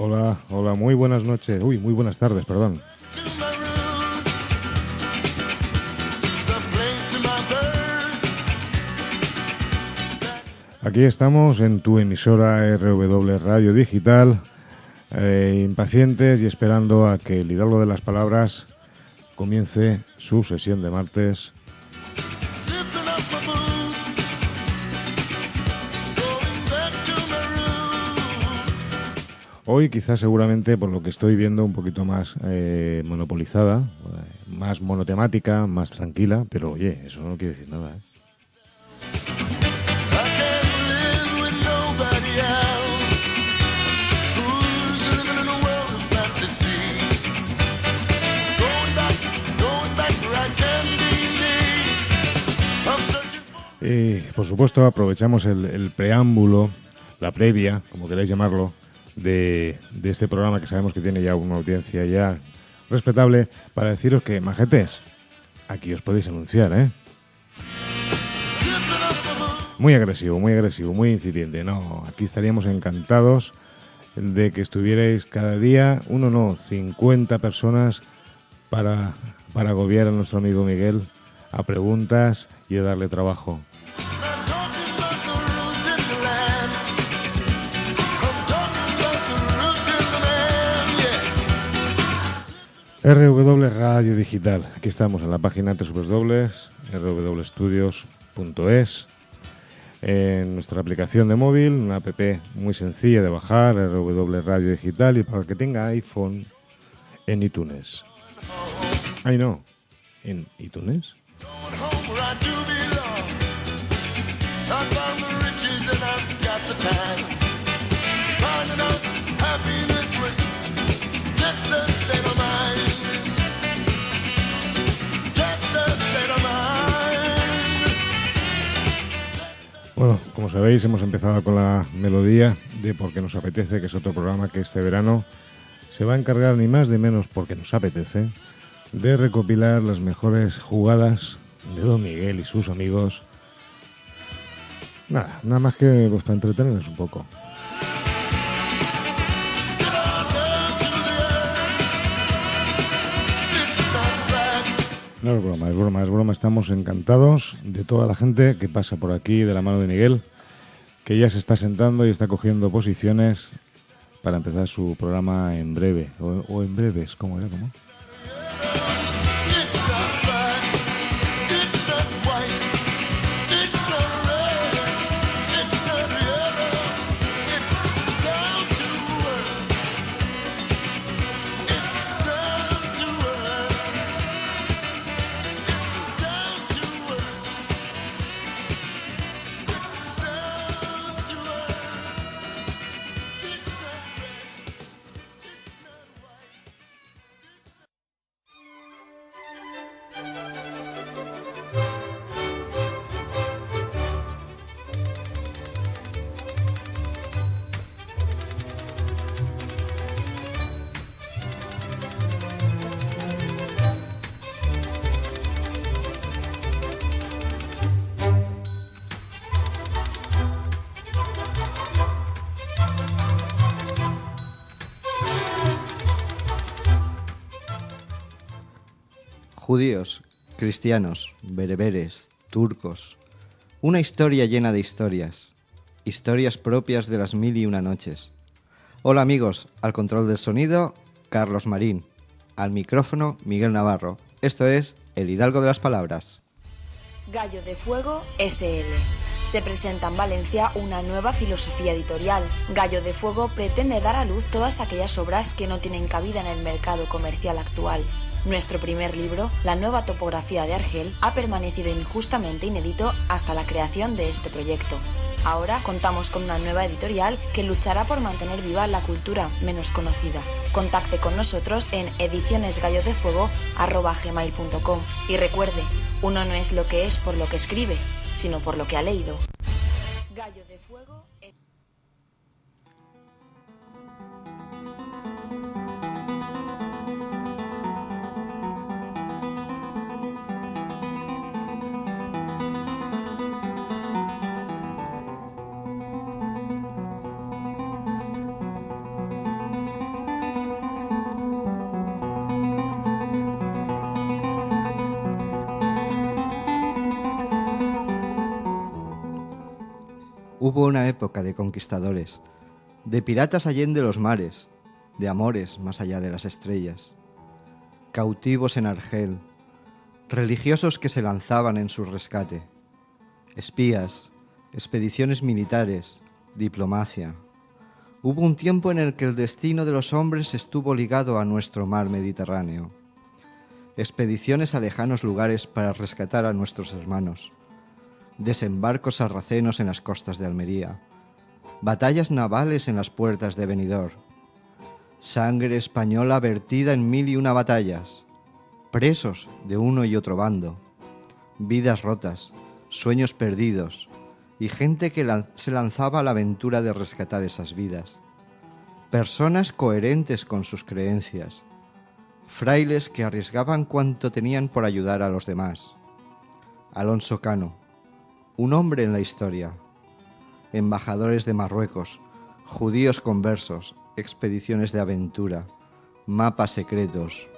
Hola, hola, muy buenas noches. Uy, muy buenas tardes, perdón. Aquí estamos en tu emisora RW Radio Digital, impacientes y esperando a que el Hidalgo de las Palabras comience su sesión de martes. Hoy quizás seguramente, por lo que estoy viendo, un poquito más monopolizada, más monotemática, más tranquila, pero oye, eso no quiere decir nada, ¿eh? Y por supuesto aprovechamos el preámbulo, la previa, como queráis llamarlo, de este programa que sabemos que tiene ya una audiencia ya respetable, para deciros que, majetes, aquí os podéis anunciar, ¿eh? Muy agresivo, muy incipiente. No, aquí estaríamos encantados de que estuvierais cada día, 50 personas para agobiar a nuestro amigo Miguel a preguntas y a darle trabajo. RW Radio Digital. Aquí estamos en la página www.rwstudios.es, en nuestra aplicación de móvil, una app muy sencilla de bajar, RW Radio Digital, y para el que tenga iPhone, en iTunes. Ay, no, en iTunes. Bueno, como sabéis, hemos empezado con la melodía de Porque nos apetece, que es otro programa que este verano se va a encargar, ni más ni menos porque nos apetece, de recopilar las mejores jugadas de Don Miguel y sus amigos. Nada más que pues, para entretenernos un poco. No es broma. Estamos encantados de toda la gente que pasa por aquí de la mano de Miguel, que ya se está sentando y está cogiendo posiciones para empezar su programa en breve, o en breves, ¿cómo era? ¿Cómo? Judíos, cristianos, bereberes, turcos. Una historia llena de historias. Historias propias de las 1001 noches. Hola amigos, al control del sonido, Carlos Marín. Al micrófono, Miguel Navarro. Esto es El Hidalgo de las Palabras. Gallo de Fuego SL. Se presenta en Valencia una nueva filosofía editorial. Gallo de Fuego pretende dar a luz todas aquellas obras que no tienen cabida en el mercado comercial actual. Nuestro primer libro, La nueva topografía de Argel, ha permanecido injustamente inédito hasta la creación de este proyecto. Ahora contamos con una nueva editorial que luchará por mantener viva la cultura menos conocida. Contacte con nosotros en edicionesgallodefuego@gmail.com y recuerde, uno no es lo que es por lo que escribe, sino por lo que ha leído. Gallo de Fuego. hubo una época de conquistadores, de piratas allende los mares, de amores más allá de las estrellas, cautivos en Argel, religiosos que se lanzaban en su rescate, espías, expediciones militares, diplomacia. Hubo un tiempo en el que el destino de los hombres estuvo ligado a nuestro mar Mediterráneo. Expediciones a lejanos lugares para rescatar a nuestros hermanos. Desembarcos sarracenos en las costas de Almería. Batallas navales en las puertas de Benidorm. Sangre española vertida en 1001 batallas. Presos de uno y otro bando. Vidas rotas, sueños perdidos y gente que se lanzaba a la aventura de rescatar esas vidas. Personas coherentes con sus creencias. Frailes que arriesgaban cuanto tenían por ayudar a los demás. Alonso Cano, un hombre en la historia. Embajadores de Marruecos, judíos conversos, expediciones de aventura, mapas secretos.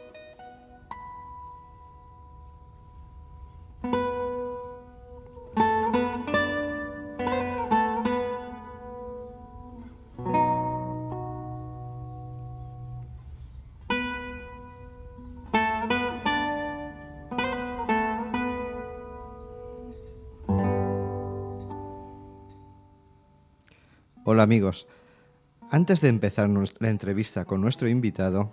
Hola amigos, antes de empezar la entrevista con nuestro invitado,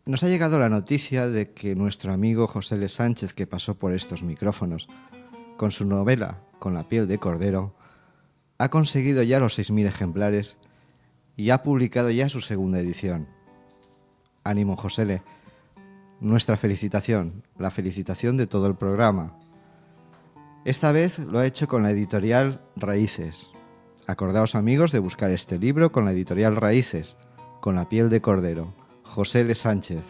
nos ha llegado la noticia de que nuestro amigo José L. Sánchez, que pasó por estos micrófonos con su novela Con la piel de cordero, ha conseguido ya los 6.000 ejemplares y ha publicado ya su segunda edición. Ánimo, José L., nuestra felicitación, la felicitación de todo el programa. Esta vez lo ha hecho con la editorial Raíces. Acordaos, amigos, de buscar este libro con la editorial Raíces, Con la piel de cordero, José L. Sánchez.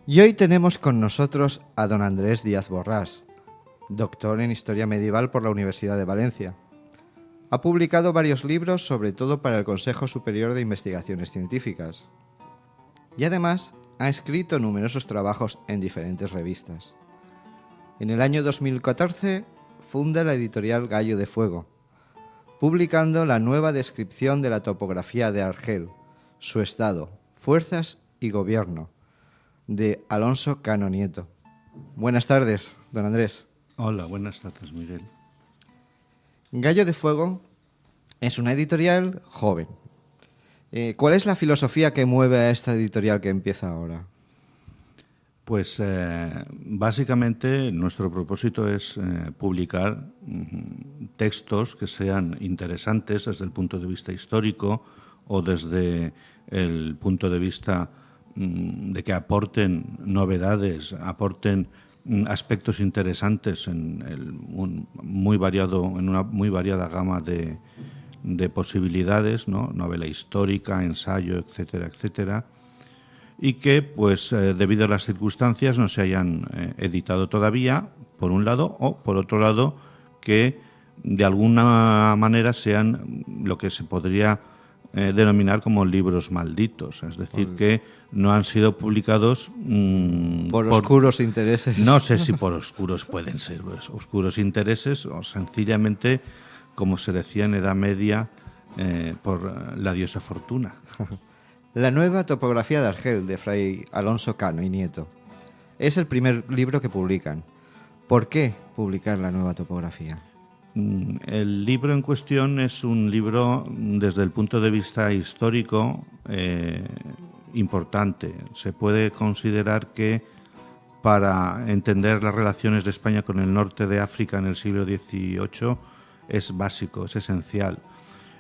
Y hoy tenemos con nosotros a don Andrés Díaz Borrás, doctor en Historia Medieval por la Universidad de Valencia. Ha publicado varios libros, sobre todo para el Consejo Superior de Investigaciones Científicas. Y además ha escrito numerosos trabajos en diferentes revistas. En el año 2014 funda la editorial Gallo de Fuego, publicando la nueva descripción de la topografía de Argel, su estado, fuerzas y gobierno, de Alonso Cano Nieto. Buenas tardes, don Andrés. Hola, buenas tardes, Miguel. Gallo de Fuego es una editorial joven. ¿Cuál es la filosofía que mueve a esta editorial que empieza ahora? Pues básicamente nuestro propósito es publicar textos que sean interesantes desde el punto de vista histórico o desde el punto de vista de que aporten novedades, aporten aspectos interesantes en una muy variada gama de posibilidades, ¿no? Novela histórica, ensayo, etcétera, etcétera, y que, pues, debido a las circunstancias no se hayan editado todavía, por un lado, o por otro lado, que de alguna manera sean lo que se podría denominar como libros malditos, es decir, que no han sido publicados por oscuros intereses. No sé si por oscuros pueden ser oscuros intereses o sencillamente, como se decía en Edad Media, por la diosa Fortuna. La nueva topografía de Argel, de Fray Alonso Cano y Nieto, es el primer libro que publican. ¿Por qué publicar la nueva topografía? El libro en cuestión es un libro, desde el punto de vista histórico, importante. Se puede considerar que para entender las relaciones de España con el norte de África en el siglo XVIII es básico, es esencial.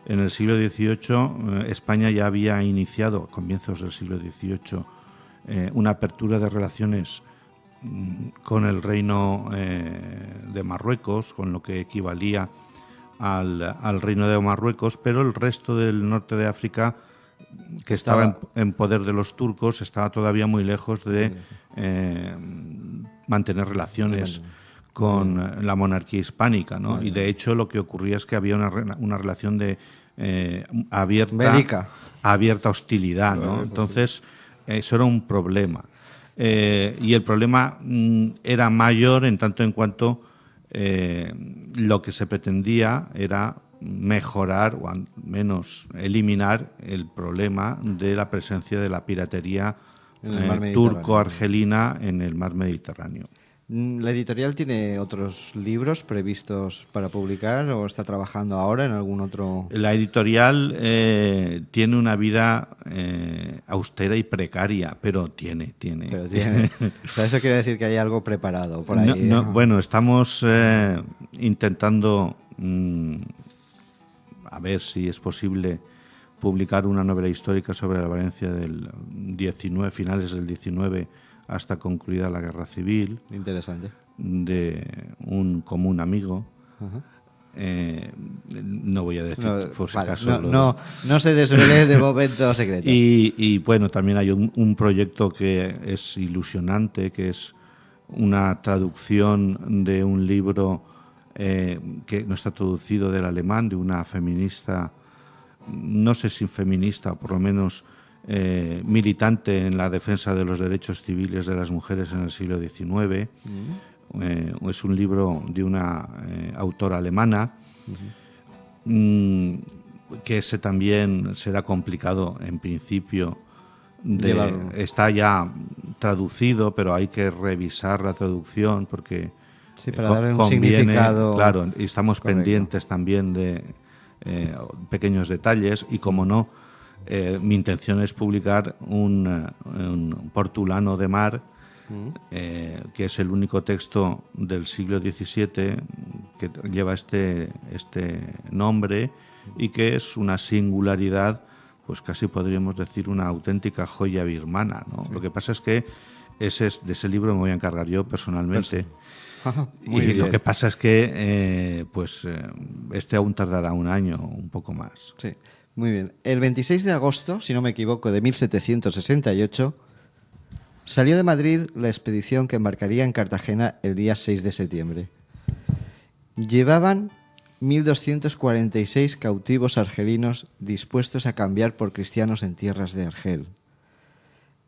En el siglo XVIII España ya había iniciado, a comienzos del siglo XVIII, una apertura de relaciones con el reino de Marruecos, con lo que equivalía al reino de Marruecos, pero el resto del norte de África, que estaba en poder de los turcos, estaba todavía muy lejos de mantener relaciones con la monarquía hispánica, ¿no? Y de hecho lo que ocurría es que había una relación de abierta hostilidad, ¿no? Entonces, eso era un problema. Y el problema era mayor en tanto en cuanto lo que se pretendía era mejorar o al menos eliminar el problema de la presencia de la piratería turco-argelina en el mar Mediterráneo. ¿La editorial tiene otros libros previstos para publicar o está trabajando ahora en algún otro? La editorial tiene una vida austera y precaria, pero tiene. Pero tiene. O sea, eso quiere decir que hay algo preparado por ahí. No, bueno, estamos intentando a ver si es posible publicar una novela histórica sobre la Valencia del 19, finales del 19, hasta concluida la Guerra Civil. Interesante. De un común amigo. Ajá. No voy a decir, por si acaso. No se desvele de momento secretos. Y bueno, también hay un proyecto que es ilusionante, que es una traducción de un libro que no está traducido, del alemán, de una feminista, no sé si feminista, o por lo menos militante en la defensa de los derechos civiles de las mujeres en el siglo XIX. Es un libro de una autora alemana, que ese también será complicado en principio. Está ya traducido, pero hay que revisar la traducción porque para darle un significado. Claro, y estamos correcto. Pendientes también de pequeños detalles y, como no, mi intención es publicar un Portulano de mar, que es el único texto del siglo XVII que lleva este nombre y que es una singularidad, pues casi podríamos decir una auténtica joya birmana, ¿no? Sí. Lo que pasa es que de ese libro me voy a encargar yo personalmente. Muy y bien. lo que pasa es que este aún tardará un año, un poco más. Sí, muy bien. El 26 de agosto, si no me equivoco, de 1768, salió de Madrid la expedición que embarcaría en Cartagena el día 6 de septiembre. Llevaban 1.246 cautivos argelinos dispuestos a cambiar por cristianos en tierras de Argel.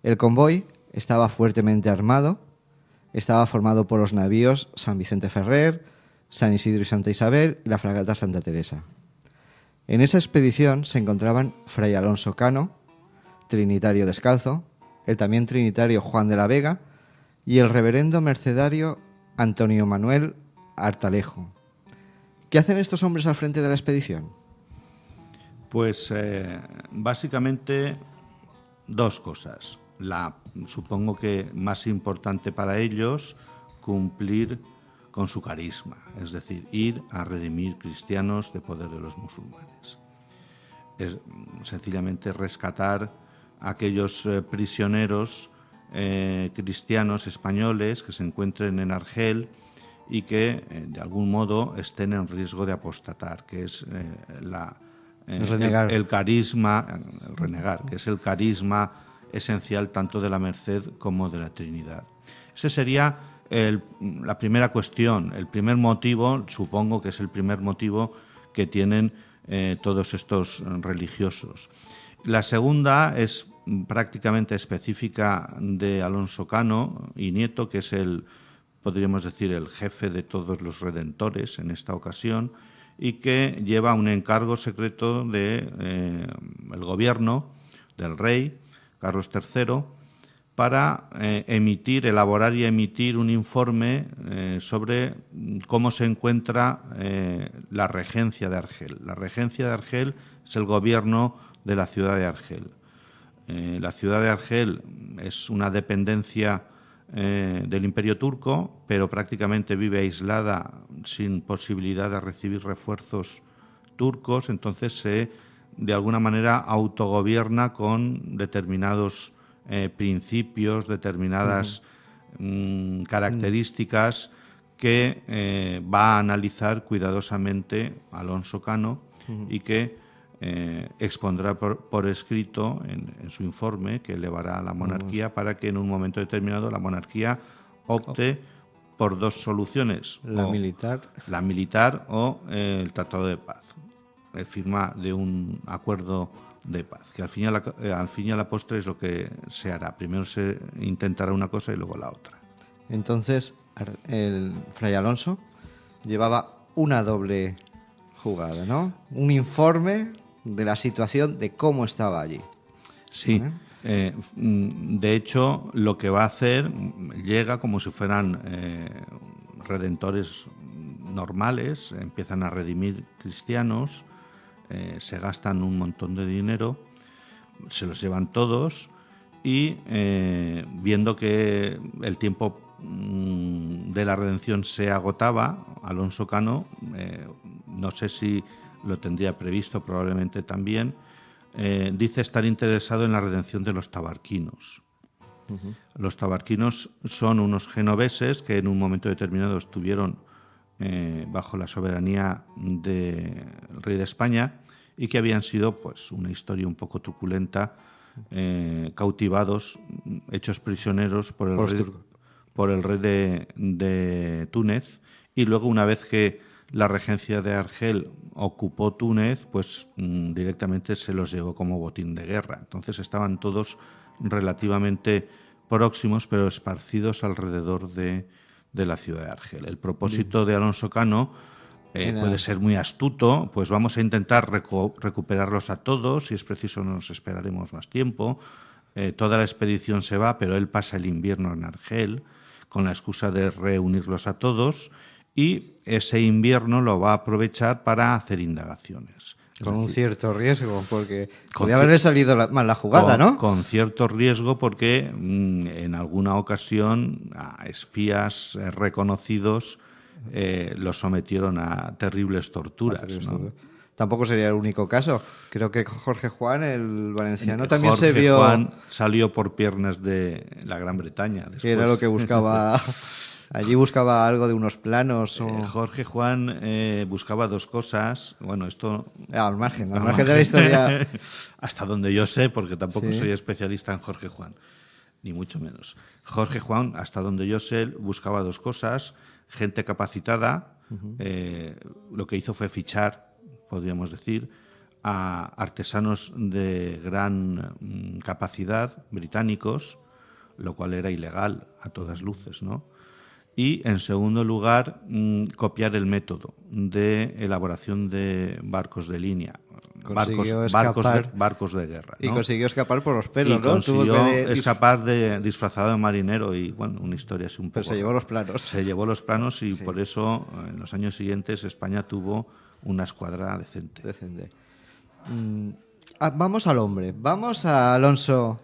El convoy estaba fuertemente armado, estaba formado por los navíos San Vicente Ferrer, San Isidro y Santa Isabel y la fragata Santa Teresa. En esa expedición se encontraban Fray Alonso Cano, trinitario descalzo, el también trinitario Juan de la Vega y el reverendo mercedario Antonio Manuel Artalejo. ¿Qué hacen estos hombres al frente de la expedición? Pues básicamente dos cosas. Supongo que más importante para ellos, cumplir con su carisma, es decir, ir a redimir cristianos de poder de los musulmanes. Es sencillamente rescatar a aquellos prisioneros cristianos españoles que se encuentren en Argel y que de algún modo estén en riesgo de apostatar, que es el carisma, el renegar, que es el carisma esencial tanto de la Merced como de la Trinidad. Ese sería la primera cuestión, el primer motivo, supongo que es el primer motivo que tienen todos estos religiosos. La segunda es prácticamente específica de Alonso Cano y Nieto, que es podríamos decir, el jefe de todos los redentores en esta ocasión, y que lleva un encargo secreto del gobierno del rey Carlos III para elaborar y emitir un informe sobre cómo se encuentra la regencia de Argel. La regencia de Argel es el gobierno de la ciudad de Argel. La ciudad de Argel es una dependencia del Imperio Turco, pero prácticamente vive aislada, sin posibilidad de recibir refuerzos turcos, entonces de alguna manera autogobierna con determinados principios, determinadas características que va a analizar cuidadosamente Alonso Cano y que expondrá por escrito en su informe que elevará a la monarquía para que en un momento determinado la monarquía opte por dos soluciones. La militar o el Tratado de Paz. firma de un acuerdo de paz, que al fin y a la postre es lo que se hará. Primero se intentará una cosa y luego la otra. Entonces, el Fray Alonso llevaba una doble jugada, ¿no? Un informe de la situación de cómo estaba allí. Sí. De hecho, lo que va a hacer llega como si fueran redentores normales, empiezan a redimir cristianos, se gastan un montón de dinero, se los llevan todos y viendo que el tiempo de la redención se agotaba, Alonso Cano, no sé si lo tendría previsto, probablemente también, dice estar interesado en la redención de los tabarquinos. Uh-huh. Los tabarquinos son unos genoveses que en un momento determinado estuvieron bajo la soberanía del rey de España y que habían sido, pues, una historia un poco truculenta, cautivados, hechos prisioneros por el rey de Túnez, y luego, una vez que la regencia de Argel ocupó Túnez, pues directamente se los llevó como botín de guerra. Entonces estaban todos relativamente próximos, pero esparcidos alrededor de la ciudad de Argel. El propósito de Alonso Cano puede ser muy astuto, pues vamos a intentar recuperarlos a todos, si es preciso nos esperaremos más tiempo. Toda la expedición se va, pero él pasa el invierno en Argel con la excusa de reunirlos a todos, y ese invierno lo va a aprovechar para hacer indagaciones. Con un cierto riesgo, porque podría haberle salido mal la jugada, ¿no? Con cierto riesgo, porque en alguna ocasión a espías reconocidos los sometieron a terribles torturas, ¿no? Tampoco sería el único caso. Creo que Jorge Juan, el valenciano, también se vio... Jorge Juan salió por piernas de la Gran Bretaña. Después. Que era lo que buscaba... Allí buscaba algo de unos planos. Jorge Juan buscaba dos cosas. Bueno, esto... Al margen de la historia. Hasta donde yo sé, porque tampoco soy especialista en Jorge Juan, ni mucho menos. Jorge Juan, hasta donde yo sé, buscaba dos cosas. Gente capacitada. Lo que hizo fue fichar, podríamos decir, a artesanos de gran capacidad británicos, lo cual era ilegal a todas luces, ¿no? Y, en segundo lugar, copiar el método de elaboración de barcos de línea, barcos de guerra, ¿no? Y consiguió escapar por los pelos, y ¿no? Consiguió escapar disfrazado de marinero y, bueno, una historia así un poco... Pero se llevó los planos. Se llevó los planos y por eso, en los años siguientes, España tuvo una escuadra decente. Vamos al hombre, vamos a Alonso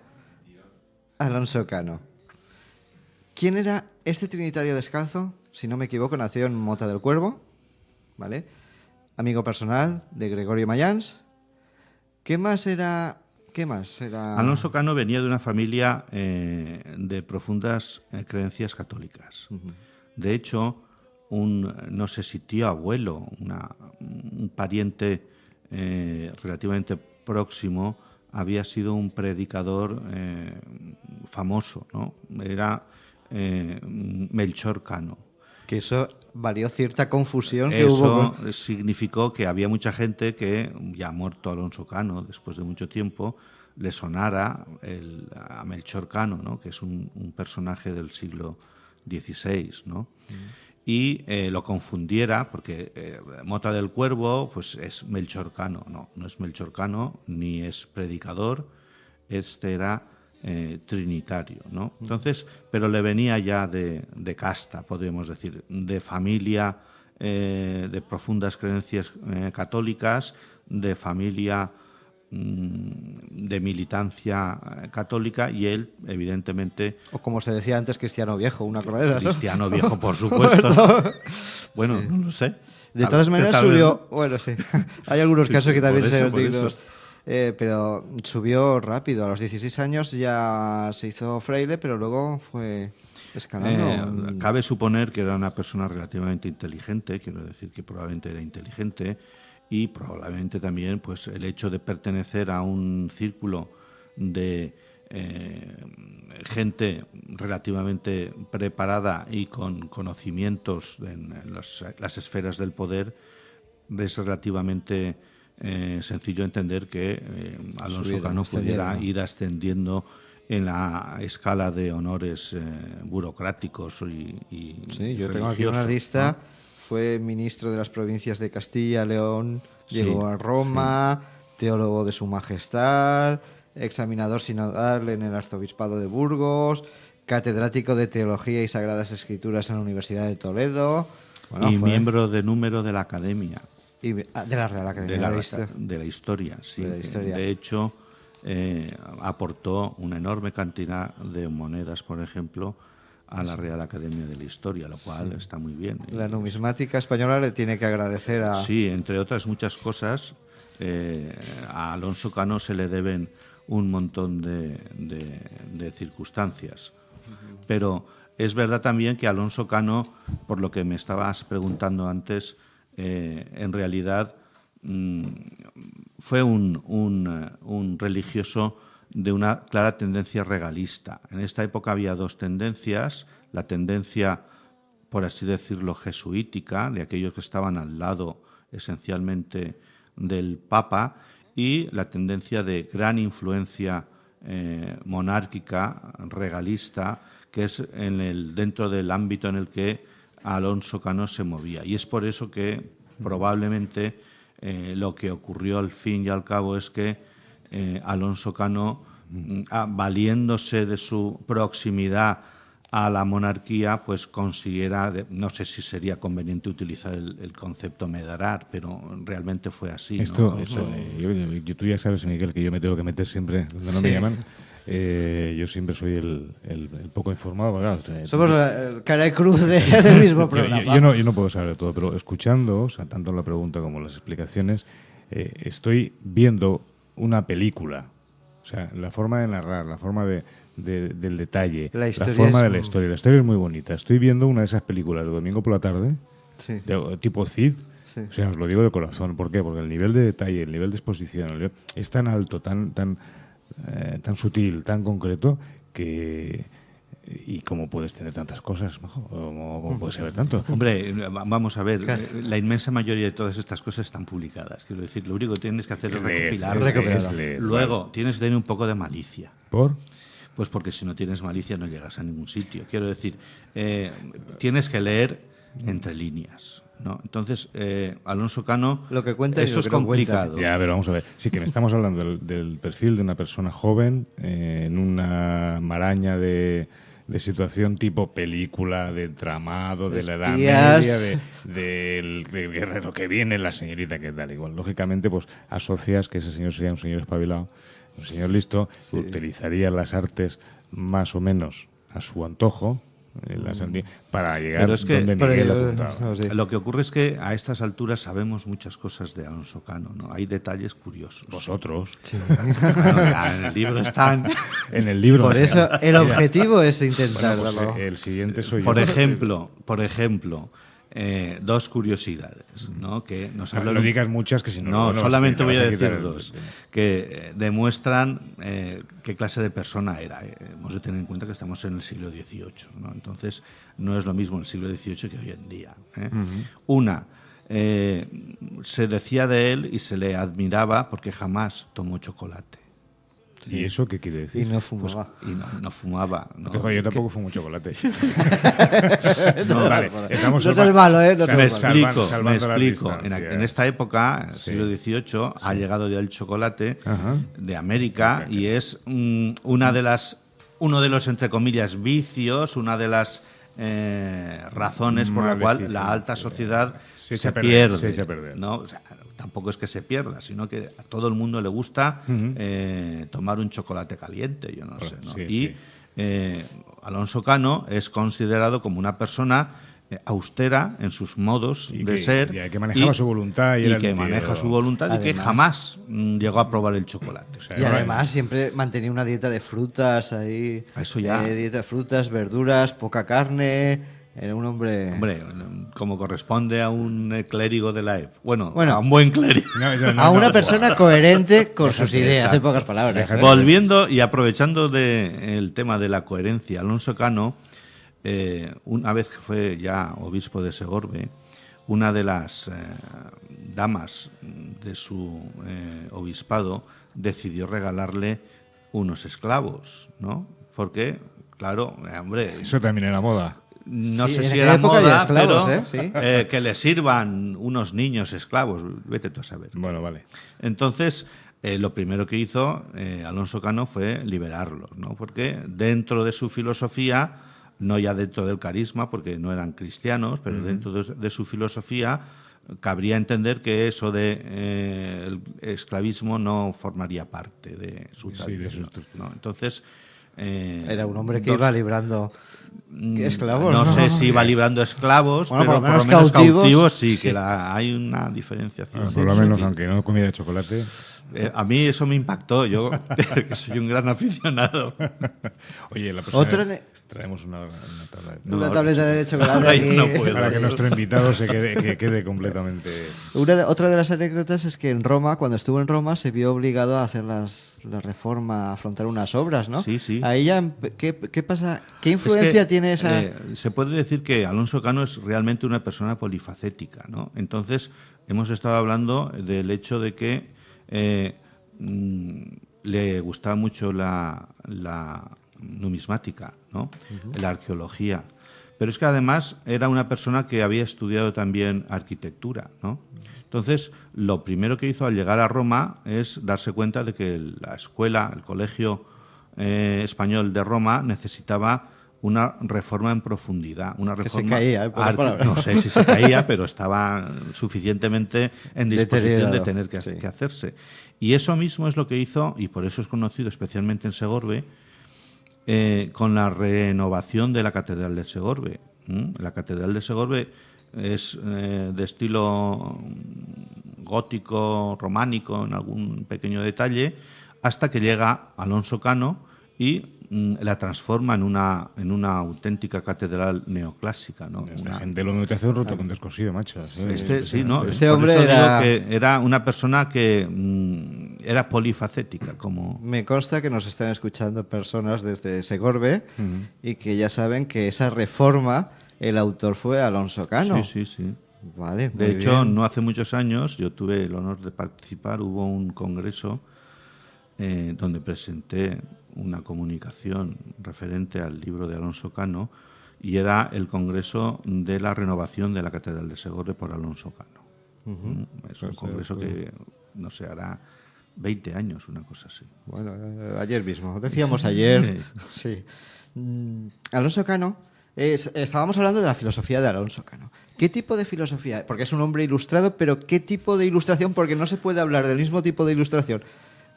Cano. ¿Quién era este trinitario descalzo? Si no me equivoco, nació en Mota del Cuervo, ¿vale? Amigo personal de Gregorio Mayans. ¿Qué más era? Alonso Cano venía de una familia de profundas creencias católicas. Uh-huh. De hecho, no sé si tío, abuelo, un pariente relativamente próximo había sido un predicador famoso, ¿no? Era Melchor Cano. Que eso valió cierta confusión. Eso significó que había mucha gente que, ya muerto Alonso Cano, después de mucho tiempo, le sonara a Melchor Cano, ¿no? Que es un personaje del siglo XVI, ¿no? Y lo confundiera, porque Mota del Cuervo pues es Melchor Cano. No es Melchor Cano, ni es predicador, este era trinitario, ¿no? Entonces, pero le venía ya de casta, podríamos decir, de familia de profundas creencias católicas, de familia de militancia católica, y él, evidentemente... O como se decía antes, cristiano viejo, una cordera, ¿no? Cristiano viejo, por supuesto. Bueno, no lo sé. De todas maneras subió... Bueno, sí. Hay algunos casos que también se dignos. Pero subió rápido. A los 16 años ya se hizo fraile, pero luego fue escalando. Cabe suponer que era una persona relativamente inteligente, quiero decir que probablemente era inteligente, y probablemente también pues el hecho de pertenecer a un círculo de gente relativamente preparada y con conocimientos en las esferas del poder es relativamente sencillo entender que Alonso Subiera, Cano pudiera ascendiera. ir ascendiendo en la escala de honores burocráticos y Sí, yo tengo aquí una religiosos, lista. ¿no? Fue ministro de las provincias de Castilla, León, Sí, llegó a Roma, teólogo de su majestad, examinador sinodal en el arzobispado de Burgos, catedrático de Teología y Sagradas Escrituras en la Universidad de Toledo. Bueno, Y fue- miembro de número de la Academia. de la Real Academia de Historia. De la historia, sí. De la historia. De hecho, aportó una enorme cantidad de monedas, por ejemplo, a la Real Academia de la Historia, lo cual está muy bien. La numismática española le tiene que agradecer a... Sí, entre otras muchas cosas, a Alonso Cano se le deben un montón de circunstancias. Pero es verdad también que Alonso Cano, por lo que me estabas preguntando antes, en realidad fue un religioso de una clara tendencia regalista. En esta época había dos tendencias: la tendencia, por así decirlo, jesuítica, de aquellos que estaban al lado esencialmente del Papa, y la tendencia de gran influencia monárquica, regalista, que es dentro del ámbito en el que Alonso Cano se movía. Y es por eso que probablemente lo que ocurrió al fin y al cabo es que Alonso Cano, valiéndose de su proximidad a la monarquía, pues consiguiera, no sé si sería conveniente utilizar el concepto medrar, pero realmente fue así, ¿no? Tú ya sabes, Miguel, que yo me tengo que meter siempre donde no me llaman. Yo siempre soy el poco informado. Claro, Somos el cara y cruz del mismo programa. yo no puedo saber de todo, pero escuchando, o sea, tanto la pregunta como las explicaciones, estoy viendo una película. O sea, la forma de narrar, la forma del detalle, La la historia forma es- de la historia. La historia es muy bonita. Estoy viendo una de esas películas de domingo por la tarde, Sí. tipo Cid. Sí. O sea, os lo digo de corazón. ¿Por qué? Porque el nivel de detalle, el nivel de exposición es tan alto, tan sutil, tan concreto, que... ¿Y cómo puedes tener tantas cosas, majo? ¿Cómo puedes saber tanto? Hombre, vamos a ver, Claro. la inmensa mayoría de todas estas cosas están publicadas. Quiero decir, lo único que tienes que hacer es recopilarlas. recopilarlas. Luego, tienes que tener un poco de malicia. ¿Por? Pues porque si no tienes malicia no llegas a ningún sitio. Quiero decir, tienes que leer entre líneas, ¿no? Entonces, Alonso Cano, Lo que cuenta y eso lo es que no cuenta. complicado. Ya, pero vamos a ver. Sí, que me estamos hablando del perfil de una persona joven en una maraña de situación tipo película, de tramado, de la Edad Espías. Media, del guerrero que viene, la señorita que tal. Igual, lógicamente, pues asocias que ese señor sería un señor espabilado, un señor listo, que utilizaría las artes más o menos a su antojo para llegar Pero es que- donde Pero Miguel yo- apuntaba. no, sí. Lo que ocurre es que a estas alturas sabemos muchas cosas de Alonso Cano, ¿no? Hay detalles curiosos. Vosotros. Bueno, ya en el libro están. En el libro. Por o sea, eso el objetivo es intentar bueno, pues, darlo. el siguiente soy Por yo. ejemplo, dos curiosidades, ¿no? Que nos hablan. No digas muchas, que si no... No, luego nos- solamente te voy vas a quitar decir dos que demuestran qué clase de persona era. Hemos de tener en cuenta que estamos en el siglo XVIII, ¿no? Entonces, no es lo mismo el siglo XVIII que hoy en día. Una, se decía de él y se le admiraba porque jamás tomó chocolate. ¿Y eso qué quiere decir? Y no Pues, fumaba. y no fumaba. ¿no? Te joder, yo tampoco fumo chocolate. No, Vale, estamos No seas malo, ¿eh? No Me seas malo. explico, salvando me las explico. En distancias. esta época, Sí. siglo XVIII, ha llegado ya el chocolate Ajá. de América y es uno de los, entre comillas, vicios, una de las razones por la cual la alta sociedad se pierde. se echa a perder. ¿no? O sea, tampoco es que se pierda, sino que a todo el mundo le gusta tomar un chocolate caliente, yo no sé. ¿no? Sí, Y sí. Alonso Cano es considerado como una persona austera en sus modos Y de que- ser. y que manejaba su voluntad y era el que tío. maneja su voluntad y que Además- jamás llegó a probar el chocolate. O sea, Y además siempre mantenía una dieta de frutas ahí. Eso ya. Dieta de frutas, verduras, poca carne. Era un hombre... Hombre, como corresponde a un clérigo de la época. Bueno, Bueno. a un buen clérigo. a una persona coherente con sus ideas, exacto. en pocas palabras. ¿eh? Volviendo y aprovechando el tema de la coherencia, Alonso Cano, una vez que fue ya obispo de Segorbe, una de las damas de su obispado decidió regalarle unos esclavos, ¿no? Porque, claro, hombre... Eso también era moda. No Sí, sé en si aquella era época había moda, esclavos, pero sí. que le sirvan unos niños esclavos. Vete tú a saber. Bueno, vale. Entonces, lo primero que hizo Alonso Cano fue liberarlos, ¿no? Porque dentro de su filosofía, no ya dentro del carisma, porque no eran cristianos, pero dentro de su filosofía cabría entender que eso de el esclavismo no formaría parte de su Sí, tradición, de su estructura. ¿no? Entonces... Era un hombre que dos- iba librando esclavos. no sé si iba librando esclavos, Bueno, pero por lo menos cautivos sí, sí. que hay una diferenciación. Por lo menos, Sí. aunque no comiera chocolate. A mí eso me impactó, yo que soy un gran aficionado. Oye, la próxima Otro vez traemos una tabla. Una tableta de chocolate ahora ya aquí. no puedo. Para que nuestro invitado que quede completamente... Otra de las anécdotas es que en Roma, cuando estuvo en Roma, se vio obligado a hacer la reforma, a afrontar unas obras, ¿no? Sí, sí. Ahí ya, ¿qué pasa? ¿Qué influencia Es que, tiene esa...? se puede decir que Alonso Cano es realmente una persona polifacética, ¿no? Entonces, hemos estado hablando del hecho de que le gustaba mucho la numismática, ¿no? La arqueología. Pero es que además era una persona que había estudiado también arquitectura, ¿no? Entonces, lo primero que hizo al llegar a Roma es darse cuenta de que la escuela, el colegio español de Roma necesitaba una reforma en profundidad, una Que se reforma caía, por las palabras. no sé si se caía, pero estaba suficientemente en disposición de Deteriorado, tener sí. que hacerse. Y eso mismo es lo que hizo, y por eso es conocido especialmente en Segorbe, con la renovación de la Catedral de Segorbe. La Catedral de Segorbe es de estilo gótico, románico, en algún pequeño detalle, hasta que llega Alonso Cano y la transforma en una auténtica catedral neoclásica, ¿no? Esta gente lo que hace un roto con descosido, macho. Sí, ¿no? Este Por hombre eso era- digo que era una persona que era polifacética, como... Me consta que nos están escuchando personas desde Segorbe y que ya saben que esa reforma, el autor fue Alonso Cano. Sí, sí, sí. Vale, De muy hecho, bien. no hace muchos años, yo tuve el honor de participar, hubo un congreso donde presenté una comunicación referente al libro de Alonso Cano y era el congreso de la renovación de la Catedral de Segorbe por Alonso Cano. Es un congreso que, no sé, hará 20 años, una cosa así. Bueno, ayer mismo. Decíamos ayer. Sí. Alonso Cano. Estábamos hablando de la filosofía de Alonso Cano. ¿Qué tipo de filosofía? Porque es un hombre ilustrado, pero ¿qué tipo de ilustración? Porque no se puede hablar del mismo tipo de ilustración.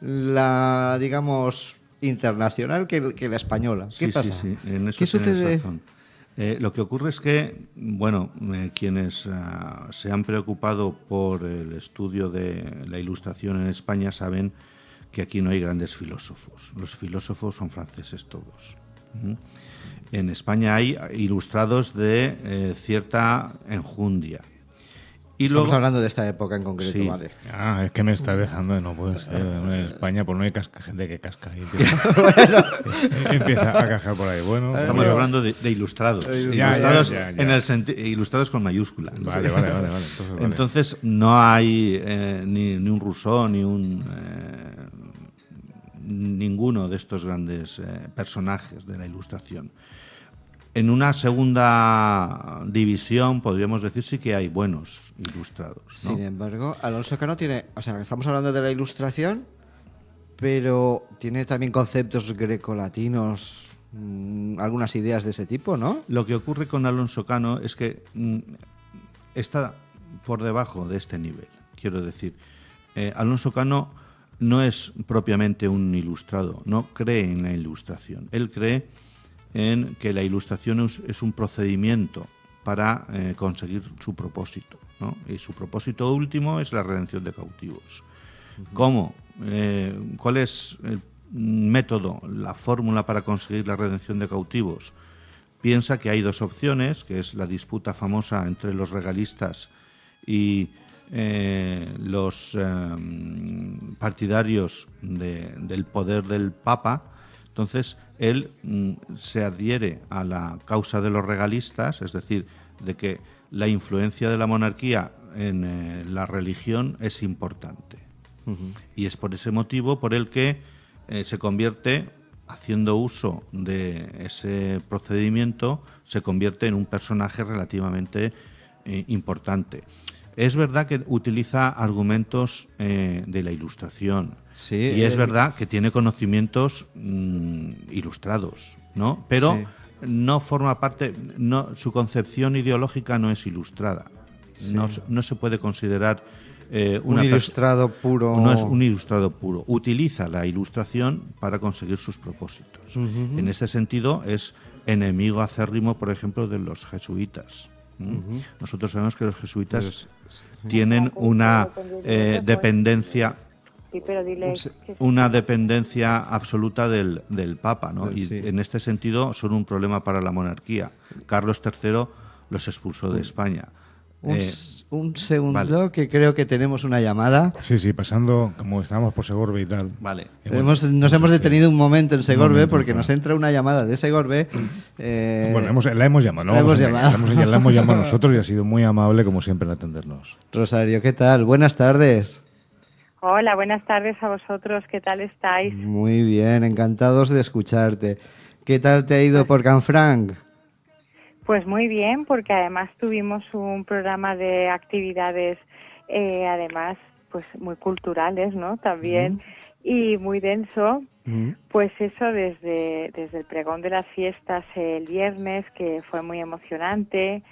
La, digamos, internacional que la española. ¿Qué Sí, pasa? sí, sí, en eso ¿Qué tienes sucede? razón. Lo que ocurre es que, bueno, quienes se han preocupado por el estudio de la ilustración en España saben que aquí no hay grandes filósofos. Los filósofos son franceses todos. En España hay ilustrados de cierta enjundia. Y Estamos luego, hablando de esta época en concreto, Sí. vale. Ah, es que me está dejando, no puede ser. En España, por no hay gente que casca. Y empieza a cascar por ahí. Bueno, estamos bueno. hablando de ilustrados. Ya, Ilustrados, ya. en el ilustrados con mayúsculas. Vale. Entonces, vale. Entonces no hay ni un Rousseau ni ninguno de estos grandes personajes de la ilustración. En una segunda división podríamos decir sí que hay buenos ilustrados, ¿no? Sin embargo, Alonso Cano tiene, o sea, estamos hablando de la ilustración, pero tiene también conceptos grecolatinos, algunas ideas de ese tipo, ¿no? Lo que ocurre con Alonso Cano es que está por debajo de este nivel. Quiero decir, Alonso Cano no es propiamente un ilustrado, no cree en la ilustración. Él cree en que la ilustración es un procedimiento para conseguir su propósito, ¿no? Y su propósito último es la redención de cautivos. ¿Cómo? ¿Cuál es el método, la fórmula para conseguir la redención de cautivos? Piensa que hay dos opciones, que es la disputa famosa entre los regalistas y los partidarios del poder del Papa. Entonces, él se adhiere a la causa de los regalistas, es decir, de que la influencia de la monarquía en la religión es importante. Y es por ese motivo por el que se convierte, haciendo uso de ese procedimiento, se convierte en un personaje relativamente importante. Es verdad que utiliza argumentos de la Ilustración, Sí, y es verdad que tiene conocimientos ilustrados, ¿no? Pero sí. no forma parte, su concepción ideológica no es ilustrada. Sí. No se puede considerar un ilustrado puro. No es un ilustrado puro. Utiliza la ilustración para conseguir sus propósitos. En ese sentido es enemigo acérrimo, por ejemplo, de los jesuitas. Nosotros sabemos que los jesuitas tienen una dependencia. Sí, pero dile Una dependencia absoluta del Papa, ¿no? Y en este sentido son un problema para la monarquía. Carlos III los expulsó de España. Un segundo, vale. Que creo que tenemos una llamada. Sí, pasando, como estábamos por Segorbe y tal. Vale. Nos hemos detenido un momento en Segorbe porque nos entra una llamada de Segorbe. Bueno, la hemos llamado, ¿no? La hemos llamado nosotros y ha sido muy amable, como siempre, en atendernos. Rosario, ¿qué tal? Buenas tardes. Hola, buenas tardes a vosotros. ¿Qué tal estáis? Muy bien, encantados de escucharte. ¿Qué tal te ha ido por Canfranc? Pues muy bien, porque además tuvimos un programa de actividades, además, pues muy culturales, ¿no? También, y muy denso. Pues eso, desde el pregón de las fiestas el viernes, que fue muy emocionante,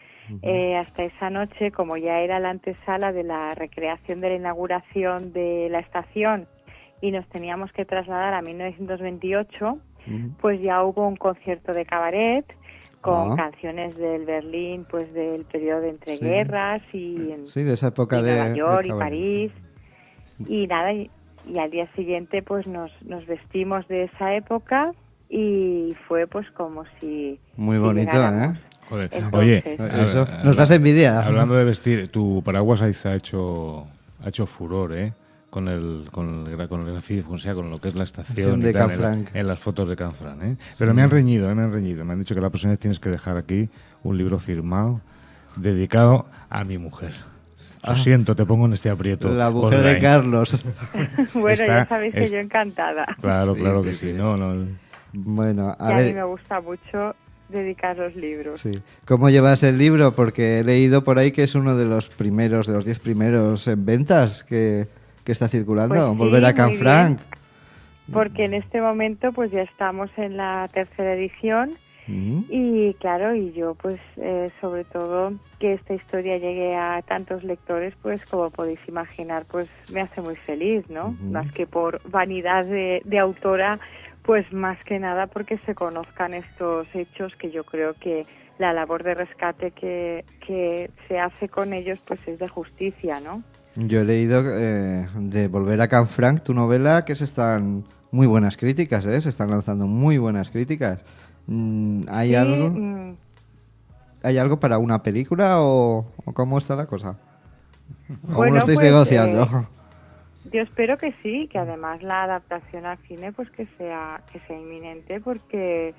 hasta esa noche, como ya era la antesala de la recreación de la inauguración de la estación y nos teníamos que trasladar a 1928, pues ya hubo un concierto de cabaret con canciones del Berlín, pues del periodo de entreguerras y de esa época de Nueva York y París. Y nada, y al día siguiente pues nos vestimos de esa época y fue pues como si... Muy bonito, llegáramos. Joder. Entonces, Oye, eso nos das envidia. Hablando de vestir, tu paraguas ahí se ha hecho furor, ¿eh? Con el grafismo, o sea, con lo que es la estación de y tal, Canfranc. en las fotos de Canfranc, ¿eh? Pero me han reñido. Me han dicho que la próxima vez tienes que dejar aquí un libro firmado dedicado a mi mujer. Lo siento, te pongo en este aprieto. La mujer online. de Carlos. bueno, ya sabéis que yo encantada. Claro que sí. sí. No. Bueno, Y a mí me gusta mucho dedicar los libros. Sí. ¿Cómo llevas el libro? Porque he leído por ahí que es uno de los 10 primeros en ventas que está circulando. Pues sí, Volver a Canfranc. Porque en este momento pues ya estamos en la 3ª edición y claro, y yo pues sobre todo que esta historia llegue a tantos lectores, pues como podéis imaginar, pues me hace muy feliz, ¿no? Más que por vanidad de autora, pues más que nada porque se conozcan estos hechos, que yo creo que la labor de rescate que se hace con ellos pues es de justicia, ¿no? Yo he leído de Volver a Canfranc, tu novela, que se están muy buenas críticas, ¿eh? Se están lanzando muy buenas críticas. ¿Hay algo? ¿Hay algo para una película o cómo está la cosa? ¿Aún lo estáis negociando? Yo espero que sí, que además la adaptación al cine pues que sea inminente, porque